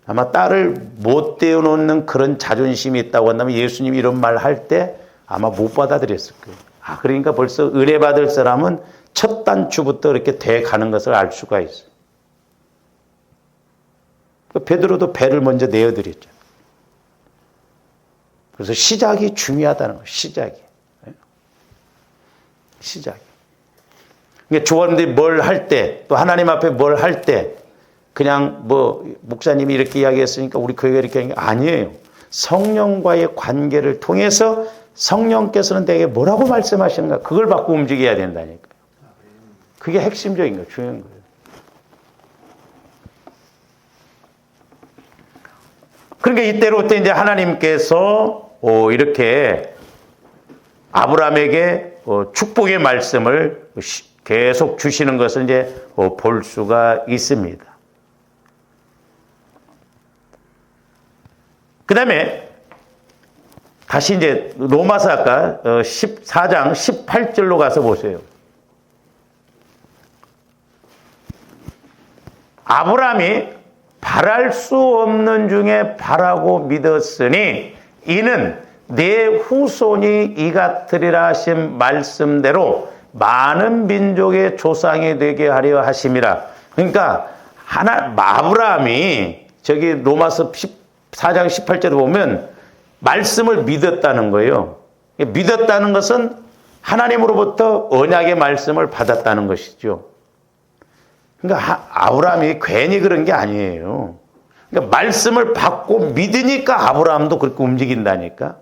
아마 딸을 못 떼어놓는 그런 자존심이 있다고 한다면 예수님이 이런 말 할 때 아마 못 받아들였을 거예요. 그러니까 벌써 은혜 받을 사람은 첫 단추부터 이렇게 돼 가는 것을 알 수가 있어요. 베드로도 배를 먼저 내어드렸죠. 그래서 시작이 중요하다는 거예요. 시작이. 그러니까 조원들이 뭘 할 때, 또 하나님 앞에 뭘 할 때, 그냥 목사님이 이렇게 이야기했으니까 우리 교회가 이렇게 하는 게 아니에요. 성령과의 관계를 통해서 성령께서는 내게 뭐라고 말씀하시는가, 그걸 받고 움직여야 된다니까요. 그게 핵심적인 거예요. 중요한 거예요. 그러니까 이때로 이제 하나님께서 이렇게 아브라함에게 축복의 말씀을 계속 주시는 것을 이제 볼 수가 있습니다. 그 다음에 다시 이제 로마서 아까 14장 18절로 가서 보세요. 아브라함이 바랄 수 없는 중에 바라고 믿었으니 이는 내 후손이 이 같으리라 하신 말씀대로 많은 민족의 조상이 되게 하려 하심이라. 그러니까 아브라함이 저기 로마서 14장 18절에 보면 말씀을 믿었다는 거예요. 믿었다는 것은 하나님으로부터 언약의 말씀을 받았다는 것이죠. 그러니까 아브라함이 괜히 그런 게 아니에요. 그러니까 말씀을 받고 믿으니까 아브라함도 그렇게 움직인다니까.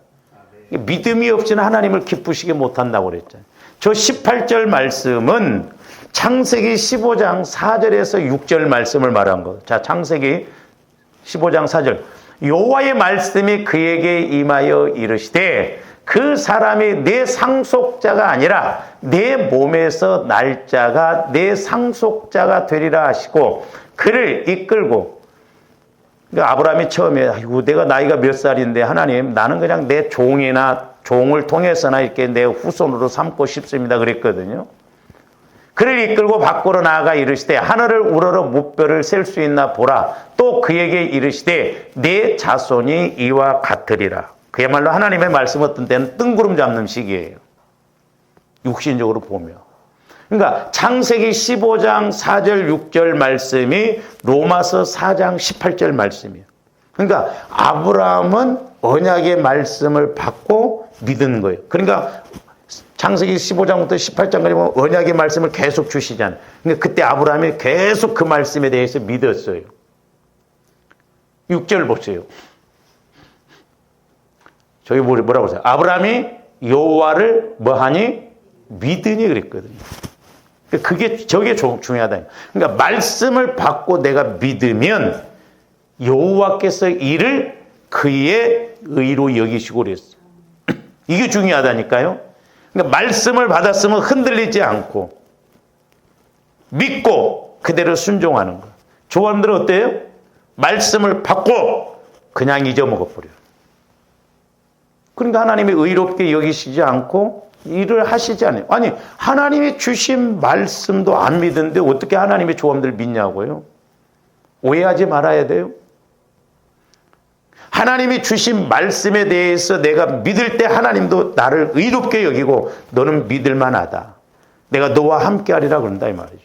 믿음이 없이는 하나님을 기쁘시게 못한다고 그랬잖아요. 저 18절 말씀은 창세기 15장 4절에서 6절 말씀을 말한 거예요. 자, 창세기 15장 4절. 여호와의 말씀이 그에게 임하여 이르시되 그 사람이 내 상속자가 아니라 내 몸에서 날 자가 내 상속자가 되리라 하시고 그를 이끌고. 그러니까 아브라함이 처음에 내가 나이가 몇 살인데 하나님 나는 그냥 내 종을 통해서나 이렇게 내 후손으로 삼고 싶습니다 그랬거든요. 그를 이끌고 밖으로 나아가 이르시되 하늘을 우러러 무뼈를 셀 수 있나 보라. 또 그에게 이르시되 내 자손이 이와 같으리라. 그야말로 하나님의 말씀 어떤 때는 뜬구름 잡는 시기예요. 육신적으로 보면. 그러니까 창세기 15장 4절 6절 말씀이 로마서 4장 18절 말씀이에요. 그러니까 아브라함은 언약의 말씀을 받고 믿은 거예요. 그러니까 창세기 15장부터 18장까지 보면 언약의 말씀을 계속 주시잖아요. 그러니까 그때 아브라함이 계속 그 말씀에 대해서 믿었어요. 6절 보세요. 저기 뭐라고 하세요? 아브라함이 여호와를 뭐하니? 믿으니 그랬거든요. 저게 중요하다. 그러니까 말씀을 받고 내가 믿으면 여호와께서 이를 그의 의로 여기시고 그랬어요. 이게 중요하다니까요. 그러니까 말씀을 받았으면 흔들리지 않고 믿고 그대로 순종하는 거. 조원들은 어때요? 말씀을 받고 그냥 잊어먹어버려요. 그러니까 하나님이 의롭게 여기시지 않고 일을 하시지 않아요. 아니 하나님이 주신 말씀도 안 믿는데 어떻게 하나님의 조언들 믿냐고요. 오해하지 말아야 돼요. 하나님이 주신 말씀에 대해서 내가 믿을 때 하나님도 나를 의롭게 여기고 너는 믿을 만하다. 내가 너와 함께 하리라 그런다 이 말이죠.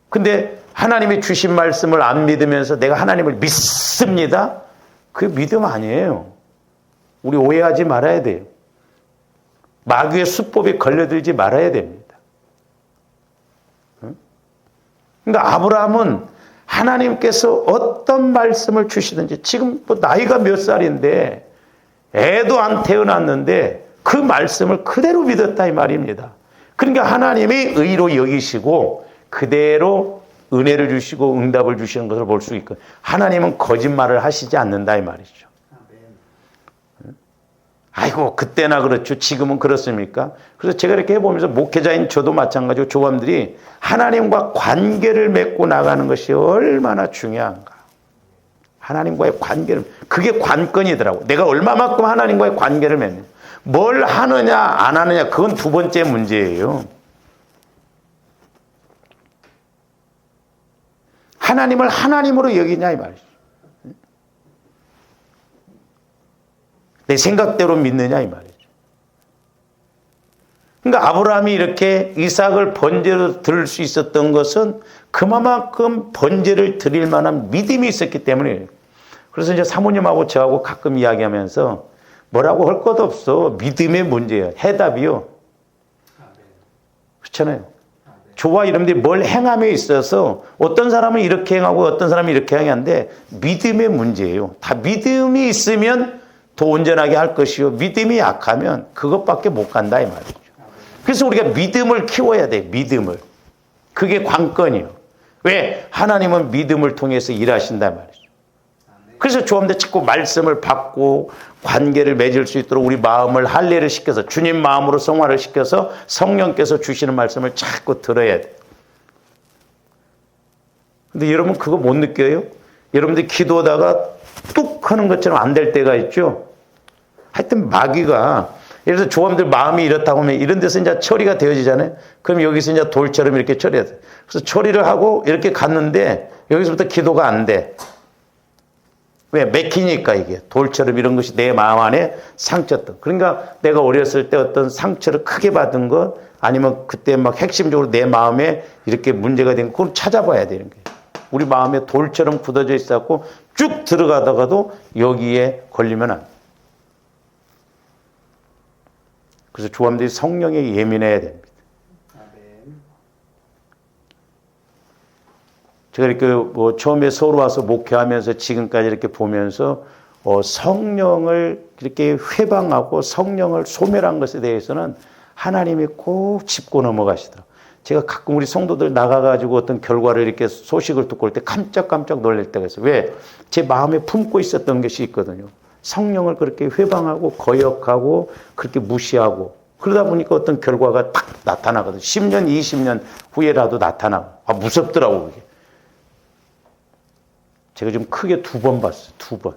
근데 하나님이 주신 말씀을 안 믿으면서 내가 하나님을 믿습니다. 그게 믿음 아니에요. 우리 오해하지 말아야 돼요. 마귀의 수법에 걸려들지 말아야 됩니다. 그러니까 아브라함은 하나님께서 어떤 말씀을 주시든지 지금 뭐 나이가 몇 살인데 애도 안 태어났는데 그 말씀을 그대로 믿었다 이 말입니다. 그러니까 하나님이 의로 여기시고 그대로 은혜를 주시고 응답을 주시는 것을 볼 수 있고 하나님은 거짓말을 하시지 않는다 이 말이죠. 아이고 그때나 그렇죠. 지금은 그렇습니까? 그래서 제가 이렇게 해보면서 목회자인 저도 마찬가지고 조감들이 하나님과 관계를 맺고 나가는 것이 얼마나 중요한가. 하나님과의 관계를 그게 관건이더라고. 내가 얼마만큼 하나님과의 관계를 맺느냐. 뭘 하느냐 안 하느냐 그건 두 번째 문제예요. 하나님을 하나님으로 여기냐 이 말이죠. 내 생각대로 믿느냐 이 말이죠. 그러니까 아브라함이 이렇게 이삭을 번제로 드릴 수 있었던 것은 그만큼 번제를 드릴 만한 믿음이 있었기 때문이에요. 그래서 이제 사모님하고 저하고 가끔 이야기하면서 뭐라고 할 것도 없어. 믿음의 문제예요. 해답이요. 그렇잖아요. 저와 여러분들이 뭘 행함에 있어서 어떤 사람은 이렇게 행하고 어떤 사람은 이렇게 행하는데 믿음의 문제예요. 다 믿음이 있으면 더 온전하게 할 것이요. 믿음이 약하면 그것밖에 못 간다 이 말이죠. 그래서 우리가 믿음을 키워야 돼. 믿음을. 그게 관건이에요. 왜? 하나님은 믿음을 통해서 일하신다 말이죠. 그래서 조합대 자꾸 말씀을 받고 관계를 맺을 수 있도록 우리 마음을 할례를 시켜서 주님 마음으로 성화를 시켜서 성령께서 주시는 말씀을 자꾸 들어야 돼. 근데 여러분 그거 못 느껴요? 여러분들 기도하다가 뚝 하는 것처럼 안 될 때가 있죠? 하여튼 마귀가 예를 들어서 조합들 마음이 이렇다고 하면 이런 데서 이제 처리가 되어지잖아요. 그럼 여기서 이제 돌처럼 이렇게 처리해야 돼. 그래서 처리를 하고 이렇게 갔는데 여기서부터 기도가 안 돼. 왜? 맥히니까 이게 돌처럼 이런 것이 내 마음 안에 상처였던. 그러니까 내가 어렸을 때 어떤 상처를 크게 받은 것 아니면 그때 막 핵심적으로 내 마음에 이렇게 문제가 된 거 그걸 찾아봐야 되는 거예요. 우리 마음에 돌처럼 굳어져 있었고 쭉 들어가다가도 여기에 걸리면 안 돼. 그래서 조함들이 성령에 예민해야 됩니다. 제가 이렇게 뭐 처음에 서울 와서 목회하면서 지금까지 이렇게 보면서 성령을 이렇게 회방하고 성령을 소멸한 것에 대해서는 하나님이 꼭 짚고 넘어가시더라고요. 제가 가끔 우리 성도들 나가가지고 어떤 결과를 이렇게 소식을 듣고 올 때 깜짝깜짝 놀랄 때가 있어요. 왜? 제 마음에 품고 있었던 것이 있거든요. 성령을 그렇게 회방하고 거역하고 그렇게 무시하고 그러다 보니까 어떤 결과가 딱 나타나거든요. 10년, 20년 후에라도 나타나고. 아, 무섭더라고, 그게. 제가 좀 크게 2번 봤어요. 2번.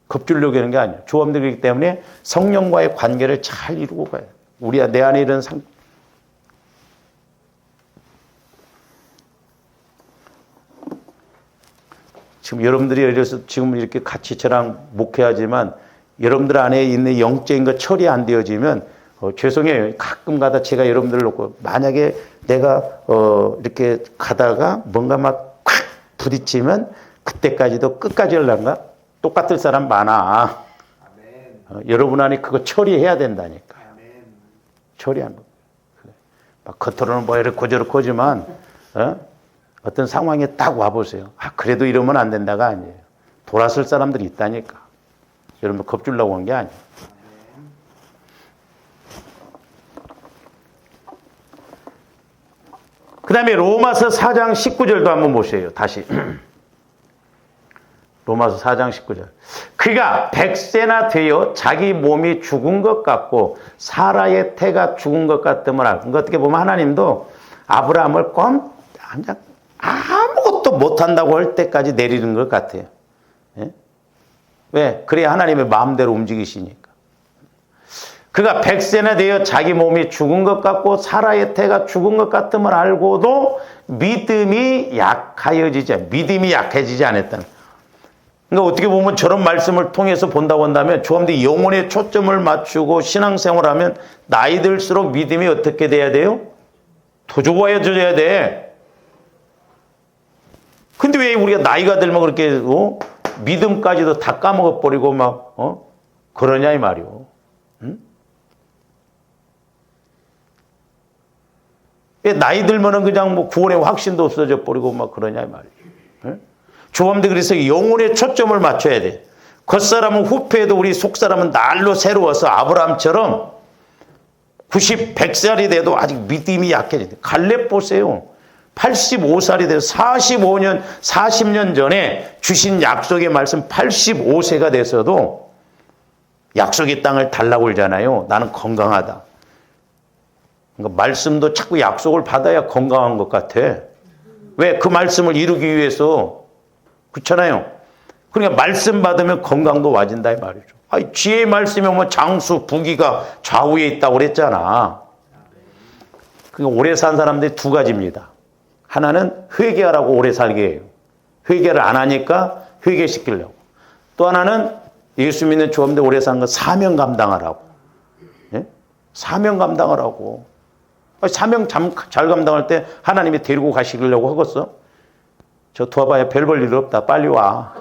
겁주려고 하는 게 아니에요. 조함들이기 때문에 성령과의 관계를 잘 이루고 가요. 내 안에 이런 지금 여러분들이 예를 들어서 지금 이렇게 같이 저랑 목회하지만 여러분들 안에 있는 영적인 거 처리 안 되어지면 죄송해요. 가끔 가다 제가 여러분들을 놓고 만약에 내가 이렇게 가다가 뭔가 막 콱 부딪히면 그때까지도 끝까지 하려는가? 똑같을 사람 많아. 여러분 안에 그거 처리해야 된다니까. 처리하는 거. 막 겉으로는 뭐 이렇게 저렇게 하지만 어떤 상황에 딱 와보세요. 아, 그래도 이러면 안 된다가 아니에요. 돌아설 사람들이 있다니까. 여러분 겁주려고 한 게 아니에요. 그 다음에 로마서 4장 19절도 한번 보세요. 다시. 로마서 4장 19절. 그가 100세나 되어 자기 몸이 죽은 것 같고 사라의 태가 죽은 것 같음을 알고. 그러니까 어떻게 보면 하나님도 아브라함을 아무것도 못한다고 할 때까지 내리는 것 같아요. 예? 왜? 그래야 하나님의 마음대로 움직이시니까. 그가 100세나 되어 자기 몸이 죽은 것 같고 사라의 태가 죽은 것 같음을 알고도 믿음이 약해지지 않았다는. 그러니까 어떻게 보면 저런 말씀을 통해서 본다면 조함대 영혼에 초점을 맞추고 신앙생활하면 나이 들수록 믿음이 어떻게 돼야 돼요? 더 좋아져야 돼. 근데 왜 우리가 나이가 들면 그렇게 믿음까지도 다 까먹어버리고 막 그러냐 이 말이오. 응? 왜 나이 들면은 그냥 뭐 구원의 확신도 없어져 버리고 막 그러냐 이 말이오. 응? 조함대 그래서 영혼에 초점을 맞춰야 돼. 겉사람은 후패에도 우리 속사람은 날로 새로워서 아브라함처럼 90, 100살이 돼도 아직 믿음이 약해진다. 갈렙 보세요. 85살이 돼서 45년, 40년 전에 주신 약속의 말씀 85세가 돼서도 약속의 땅을 달라고 그러잖아요. 나는 건강하다. 그러니까 말씀도 자꾸 약속을 받아야 건강한 것 같아. 왜? 그 말씀을 이루기 위해서. 그렇잖아요. 그러니까 말씀 받으면 건강도 와진다 이 말이죠. 아니, 지혜의 말씀이 오면 장수, 부귀가 좌우에 있다고 그랬잖아. 그러니까 오래 산 사람들이 두 가지입니다. 하나는 회개하라고 오래 살게 해요. 회개를 안 하니까 회개시키려고. 또 하나는 예수 믿는 조함대 오래 산 건 사명 감당하라고. 예? 사명 감당하라고. 사명 잘 감당할 때 하나님이 데리고 가시려고 하겠어? 저 도와봐야 별 볼 일 없다. 빨리 와.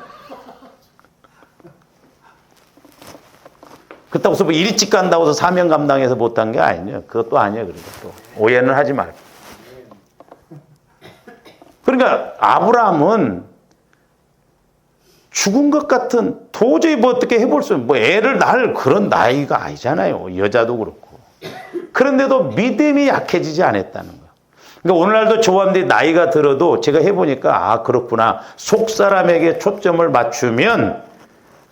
그렇다고 해서 뭐 일찍 간다고 해서 사명 감당해서 못한 게 아니에요. 그것도 아니에요. 그러니까 또 오해는 하지 말고. 그러니까 아브라함은 죽은 것 같은 도저히 뭐 어떻게 해볼 수 없는 뭐 애를 낳을 그런 나이가 아니잖아요. 여자도 그렇고. 그런데도 믿음이 약해지지 않았다는 거예요. 그러니까 오늘날도 조함대 나이가 들어도 제가 해보니까 아 그렇구나. 속사람에게 초점을 맞추면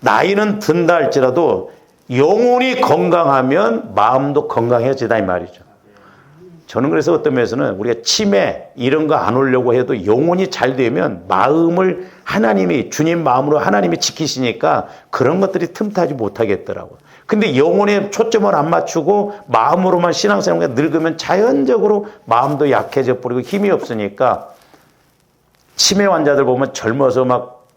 나이는 든다 할지라도 영혼이 건강하면 마음도 건강해지다 이 말이죠. 저는 그래서 어떤 면에서는 우리가 치매 이런 거 안 오려고 해도 영혼이 잘 되면 마음을 하나님이 주님 마음으로 하나님이 지키시니까 그런 것들이 틈타지 못하겠더라고요. 근데 영혼에 초점을 안 맞추고 마음으로만 신앙생활에 늙으면 자연적으로 마음도 약해져 버리고 힘이 없으니까 치매 환자들 보면 젊어서 막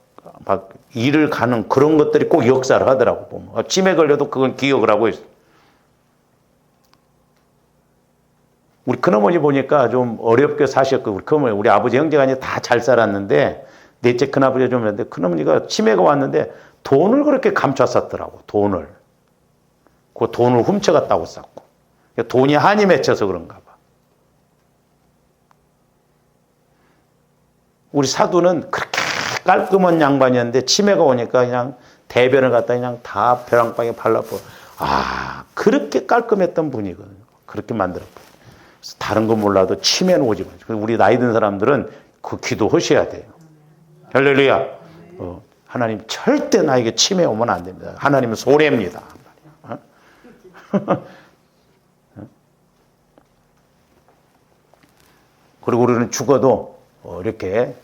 일을 가는 그런 것들이 꼭 역사를 하더라고 보면. 치매 걸려도 그건 기억을 하고 있어. 우리 큰어머니 보니까 좀 어렵게 사셨고 우리 큰어머니 우리 아버지 형제간이 다 잘 살았는데 넷째 큰아버지가 좀 했는데 큰어머니가 치매가 왔는데 돈을 그렇게 감춰쌌더라고. 돈을. 그 돈을 훔쳐갔다고 쌌고. 돈이 한이 맺혀서 그런가 봐. 우리 사두는 그렇게 깔끔한 양반이었는데 치매가 오니까 그냥 대변을 갖다 그냥 다 벼랑방에 발라버려. 아, 그렇게 깔끔했던 분이거든요. 그렇게 만들었고. 다른 건 몰라도 치매는 오지 마요. 우리 나이 든 사람들은 그 기도하셔야 돼요. 할렐루야. 하나님 절대 나에게 치매 오면 안 됩니다. 하나님은 소래입니다. 그리고 우리는 죽어도 이렇게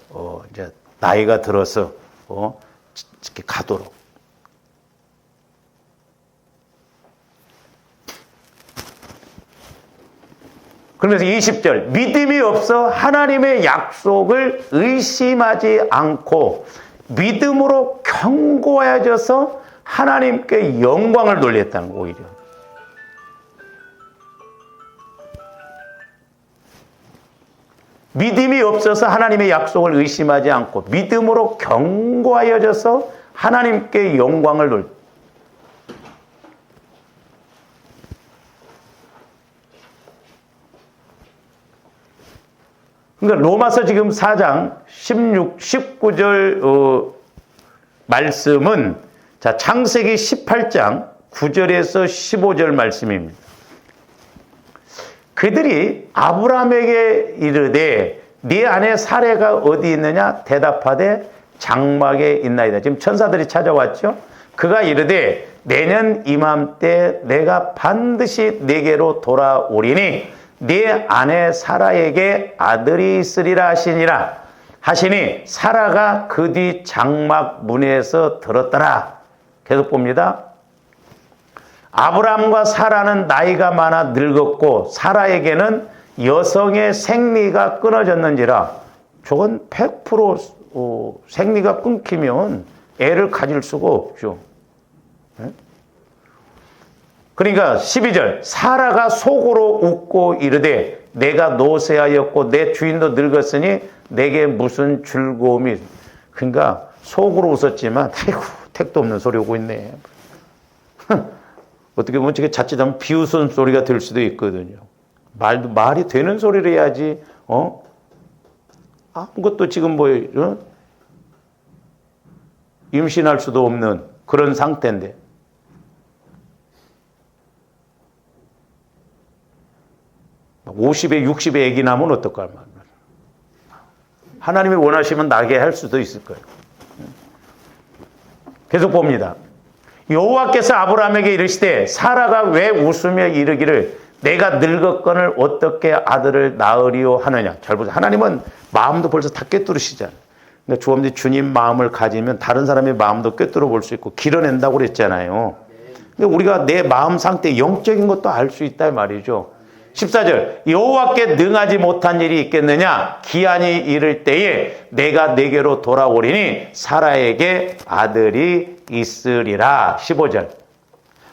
이제 나이가 들어서 이렇게 가도록. 그러면서 20절 믿음이 없어 하나님의 약속을 의심하지 않고 믿음으로 견고해져서 하나님께 영광을 돌렸다는 거 오히려. 믿음이 없어서 하나님의 약속을 의심하지 않고 믿음으로 견고하여져서 하나님께 영광을 돌렸다. 그러니까 로마서 지금 4장 16, 19절 말씀은 자 창세기 18장 9절에서 15절 말씀입니다. 그들이 아브라함에게 이르되 네 아내 사레가 어디 있느냐 대답하되 장막에 있나이다. 지금 천사들이 찾아왔죠. 그가 이르되 내년 이맘때 내가 반드시 네게로 돌아오리니 네 아내 사라에게 아들이 있으리라 하시니 사라가 그 뒤 장막 문에서 들었더라. 계속 봅니다. 아브라함과 사라는 나이가 많아 늙었고 사라에게는 여성의 생리가 끊어졌는지라. 저건 100% 생리가 끊기면 애를 가질 수가 없죠. 그러니까 12절 사라가 속으로 웃고 이르되 내가 노쇠하였고 내 주인도 늙었으니 내게 무슨 즐거움이. 그러니까 속으로 웃었지만 아이고 택도 없는 소리 오고 있네. 어떻게 보면 저게 자칫하면 비웃은 소리가 될 수도 있거든요. 말이 되는 소리를 해야지. 아무것도 지금 임신할 수도 없는 그런 상태인데. 막 50에 60에 애기 나면 어떨까 말이야. 하나님이 원하시면 나게 할 수도 있을 거예요. 계속 봅니다. 여호와께서 아브라함에게 이르시되 사라가 왜 웃으며 이르기를 내가 늙었거늘 어떻게 아들을 낳으리오 하느냐. 잘 보세요. 하나님은 마음도 벌써 다 꿰뚫으시잖아요. 그러니까 주님이 주님 마음을 가지면 다른 사람의 마음도 꿰뚫어 볼 수 있고 길어낸다고 그랬잖아요. 근데 우리가 내 마음 상태 영적인 것도 알 수 있다 말이죠. 14절 여호와께 능하지 못한 일이 있겠느냐. 기한이 이를 때에 내가 내게로 돌아오리니 사라에게 아들이 있으리라. 15절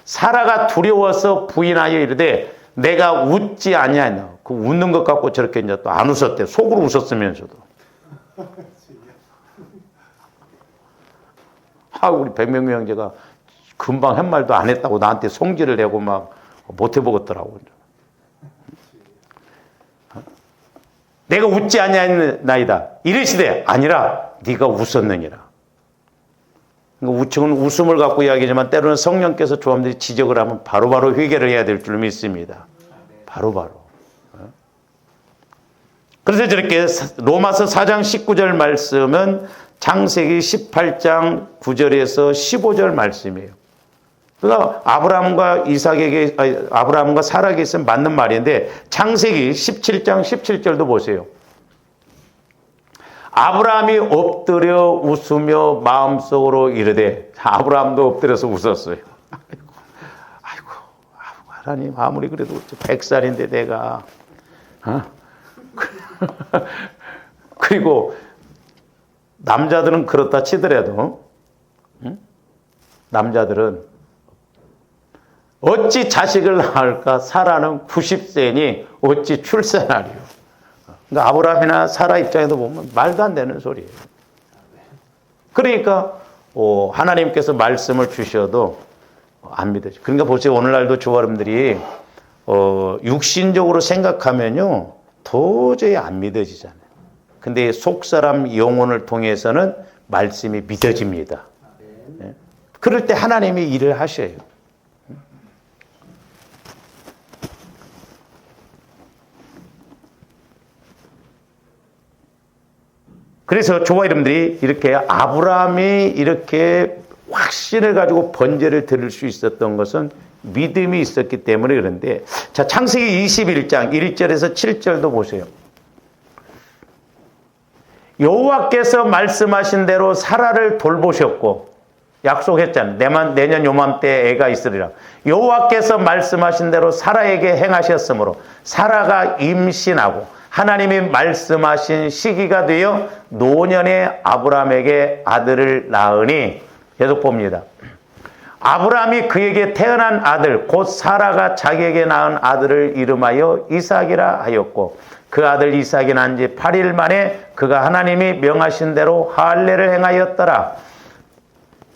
사라가 두려워서 부인하여 이르되 내가 웃지 아니하냐. 그 웃는 것 갖고 저렇게 이제 또 안 웃었대. 속으로 웃었으면서도. 우리 백명미 형제가 금방 한 말도 안 했다고 나한테 성질을 내고 막 못 해보겠더라고. 내가 웃지 아니하나이다. 이르시되 아니라 네가 웃었느니라. 그러니까 우측은 웃음을 갖고 이야기하지만 때로는 성령께서 조함들이 지적을 하면 바로바로 회개를 해야 될 줄 믿습니다. 바로바로. 그래서 저렇게 로마서 4장 19절 말씀은 창세기 18장 9절에서 15절 말씀이에요. 그러니까 아브라함과 사라에게 있으면 맞는 말인데 창세기 17장 17절도 보세요. 아브라함이 엎드려 웃으며 마음속으로 이르되. 아브라함도 엎드려서 웃었어요. 아이고 하나님 아무리 그래도 100살인데 내가 그리고 남자들은 그렇다 치더라도 남자들은 어찌 자식을 낳을까. 사라는 90세니 어찌 출산하리요. 그러니까 아브라함이나 사라 입장에서 보면 말도 안 되는 소리예요. 그러니까 하나님께서 말씀을 주셔도 안 믿어져. 그러니까 보세요. 오늘날도 조아름들이 육신적으로 생각하면요 도저히 안 믿어지잖아요. 근데 속사람 영혼을 통해서는 말씀이 믿어집니다. 네? 그럴 때 하나님이 일을 하셔요. 그래서 조화 이름들이 이렇게 아브라함이 이렇게 확신을 가지고 번제를 드릴 수 있었던 것은 믿음이 있었기 때문에 그런데, 자, 창세기 21장 1절에서 7절도 보세요. 여호와께서 말씀하신 대로 사라를 돌보셨고, 약속했잖아요. 내년 요맘때 애가 있으리라. 여호와께서 말씀하신 대로 사라에게 행하셨으므로 사라가 임신하고 하나님이 말씀하신 시기가 되어 노년에 아브라함에게 아들을 낳으니, 계속 봅니다. 아브라함이 그에게 태어난 아들 곧 사라가 자기에게 낳은 아들을 이름하여 이삭이라 하였고, 그 아들 이삭이 난 지 8일 만에 그가 하나님이 명하신 대로 할례를 행하였더라.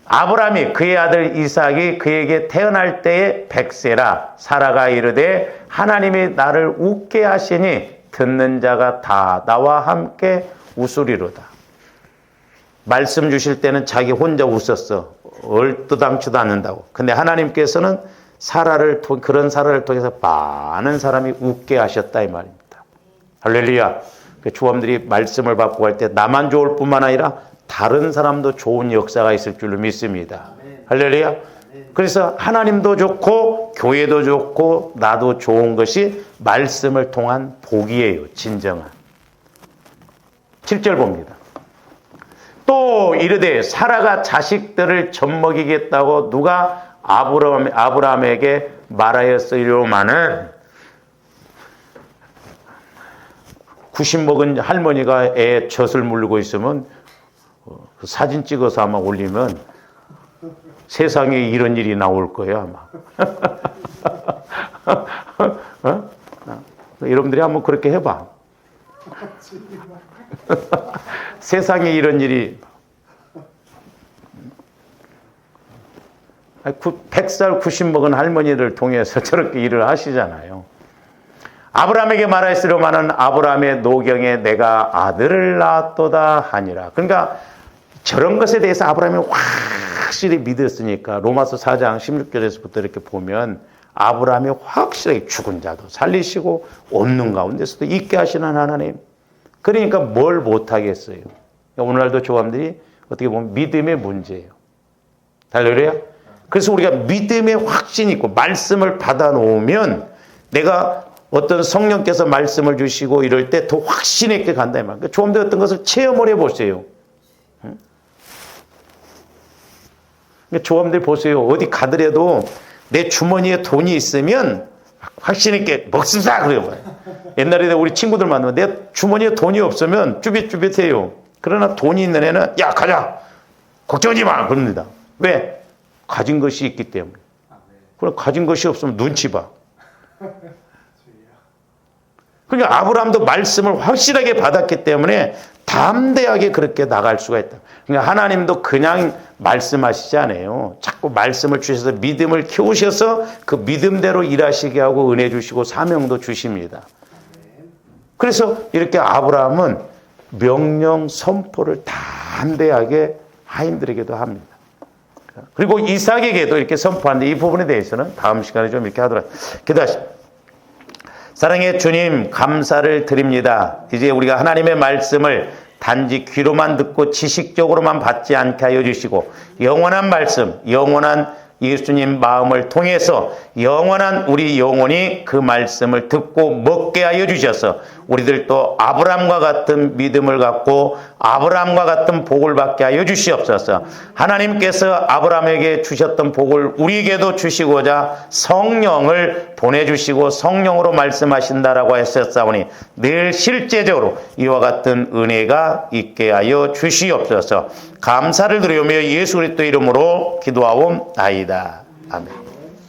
아브라함이 그의 아들 이삭이 그에게 태어날 때에 100세라. 사라가 이르되 하나님이 나를 웃게 하시니 듣는 자가 다 나와 함께 웃으리로다. 말씀 주실 때는 자기 혼자 웃었어. 얼토당치도 않는다고. 근데 하나님께서는 그런 사라를 통해서 많은 사람이 웃게 하셨다 이 말입니다. 할렐루야. 조함들이 말씀을 받고 갈 때 나만 좋을 뿐만 아니라 다른 사람도 좋은 역사가 있을 줄로 믿습니다. 할렐루야. 그래서 하나님도 좋고 교회도 좋고 나도 좋은 것이 말씀을 통한 복이에요. 진정한. 7절 봅니다. 또 이르되 사라가 자식들을 젖먹이겠다고 누가 아브라함에게 말하였으리로마는 90 먹은 할머니가 애 젖을 물고 있으면 사진 찍어서 아마 올리면 세상에 이런 일이 나올 거예요 아마. 여러분들이 한번 그렇게 해봐. 세상에 이런 일이 100살 90 먹은 할머니를 통해서 저렇게 일을 하시잖아요. 아브라함에게 말하였으려마는 아브라함의 노경에 내가 아들을 낳았도다 하니라. 그러니까 저런 것에 대해서 아브라함이 확실히 믿었으니까 로마서 4장 16절에서부터 이렇게 보면 아브라함이 확실하게 죽은 자도 살리시고 없는 가운데서도 있게 하시는 하나님. 그러니까 뭘 못하겠어요. 오늘날도 조감들이 어떻게 보면 믿음의 문제예요. 할렐루야. 그래서 우리가 믿음의 확신이 있고 말씀을 받아놓으면 내가 어떤 성령께서 말씀을 주시고 이럴 때 더 확신 있게 간다 이 말이에요. 조감들 어떤 것을 체험을 해보세요. 조감들 보세요. 어디 가더라도 내 주머니에 돈이 있으면 확신 있게 먹습사 그래요. 옛날에 우리 친구들 만나면 내 주머니에 돈이 없으면 쭈빗쭈빗해요. 그러나 돈이 있는 애는 야 가자 걱정하지 마 그럽니다. 왜? 가진 것이 있기 때문에. 그럼 가진 것이 없으면 눈치 봐. 그러니까 아브라함도 말씀을 확실하게 받았기 때문에 담대하게 그렇게 나갈 수가 있다. 그러니까 하나님도 그냥 말씀하시지 않아요. 자꾸 말씀을 주셔서 믿음을 키우셔서 그 믿음대로 일하시게 하고 은혜 주시고 사명도 주십니다. 그래서 이렇게 아브라함은 명령 선포를 담대하게 하인들에게도 합니다. 그리고 이삭에게도 이렇게 선포하는데 이 부분에 대해서는 다음 시간에 좀 이렇게 하도록 기도하십니다. 사랑의 주님 감사를 드립니다. 이제 우리가 하나님의 말씀을 단지 귀로만 듣고 지식적으로만 받지 않게 하여 주시고 영원한 말씀, 영원한 예수님 마음을 통해서 영원한 우리 영혼이 그 말씀을 듣고 먹게 하여 주셔서 우리들도 아브라함과 같은 믿음을 갖고 아브라함과 같은 복을 받게 하여 주시옵소서. 하나님께서 아브라함에게 주셨던 복을 우리에게도 주시고자 성령을 보내주시고 성령으로 말씀하신다라고 했었사오니 늘 실제적으로 이와 같은 은혜가 있게 하여 주시옵소서. 감사를 드리며 예수 그리스도 이름으로 기도하옵나이다. 아멘.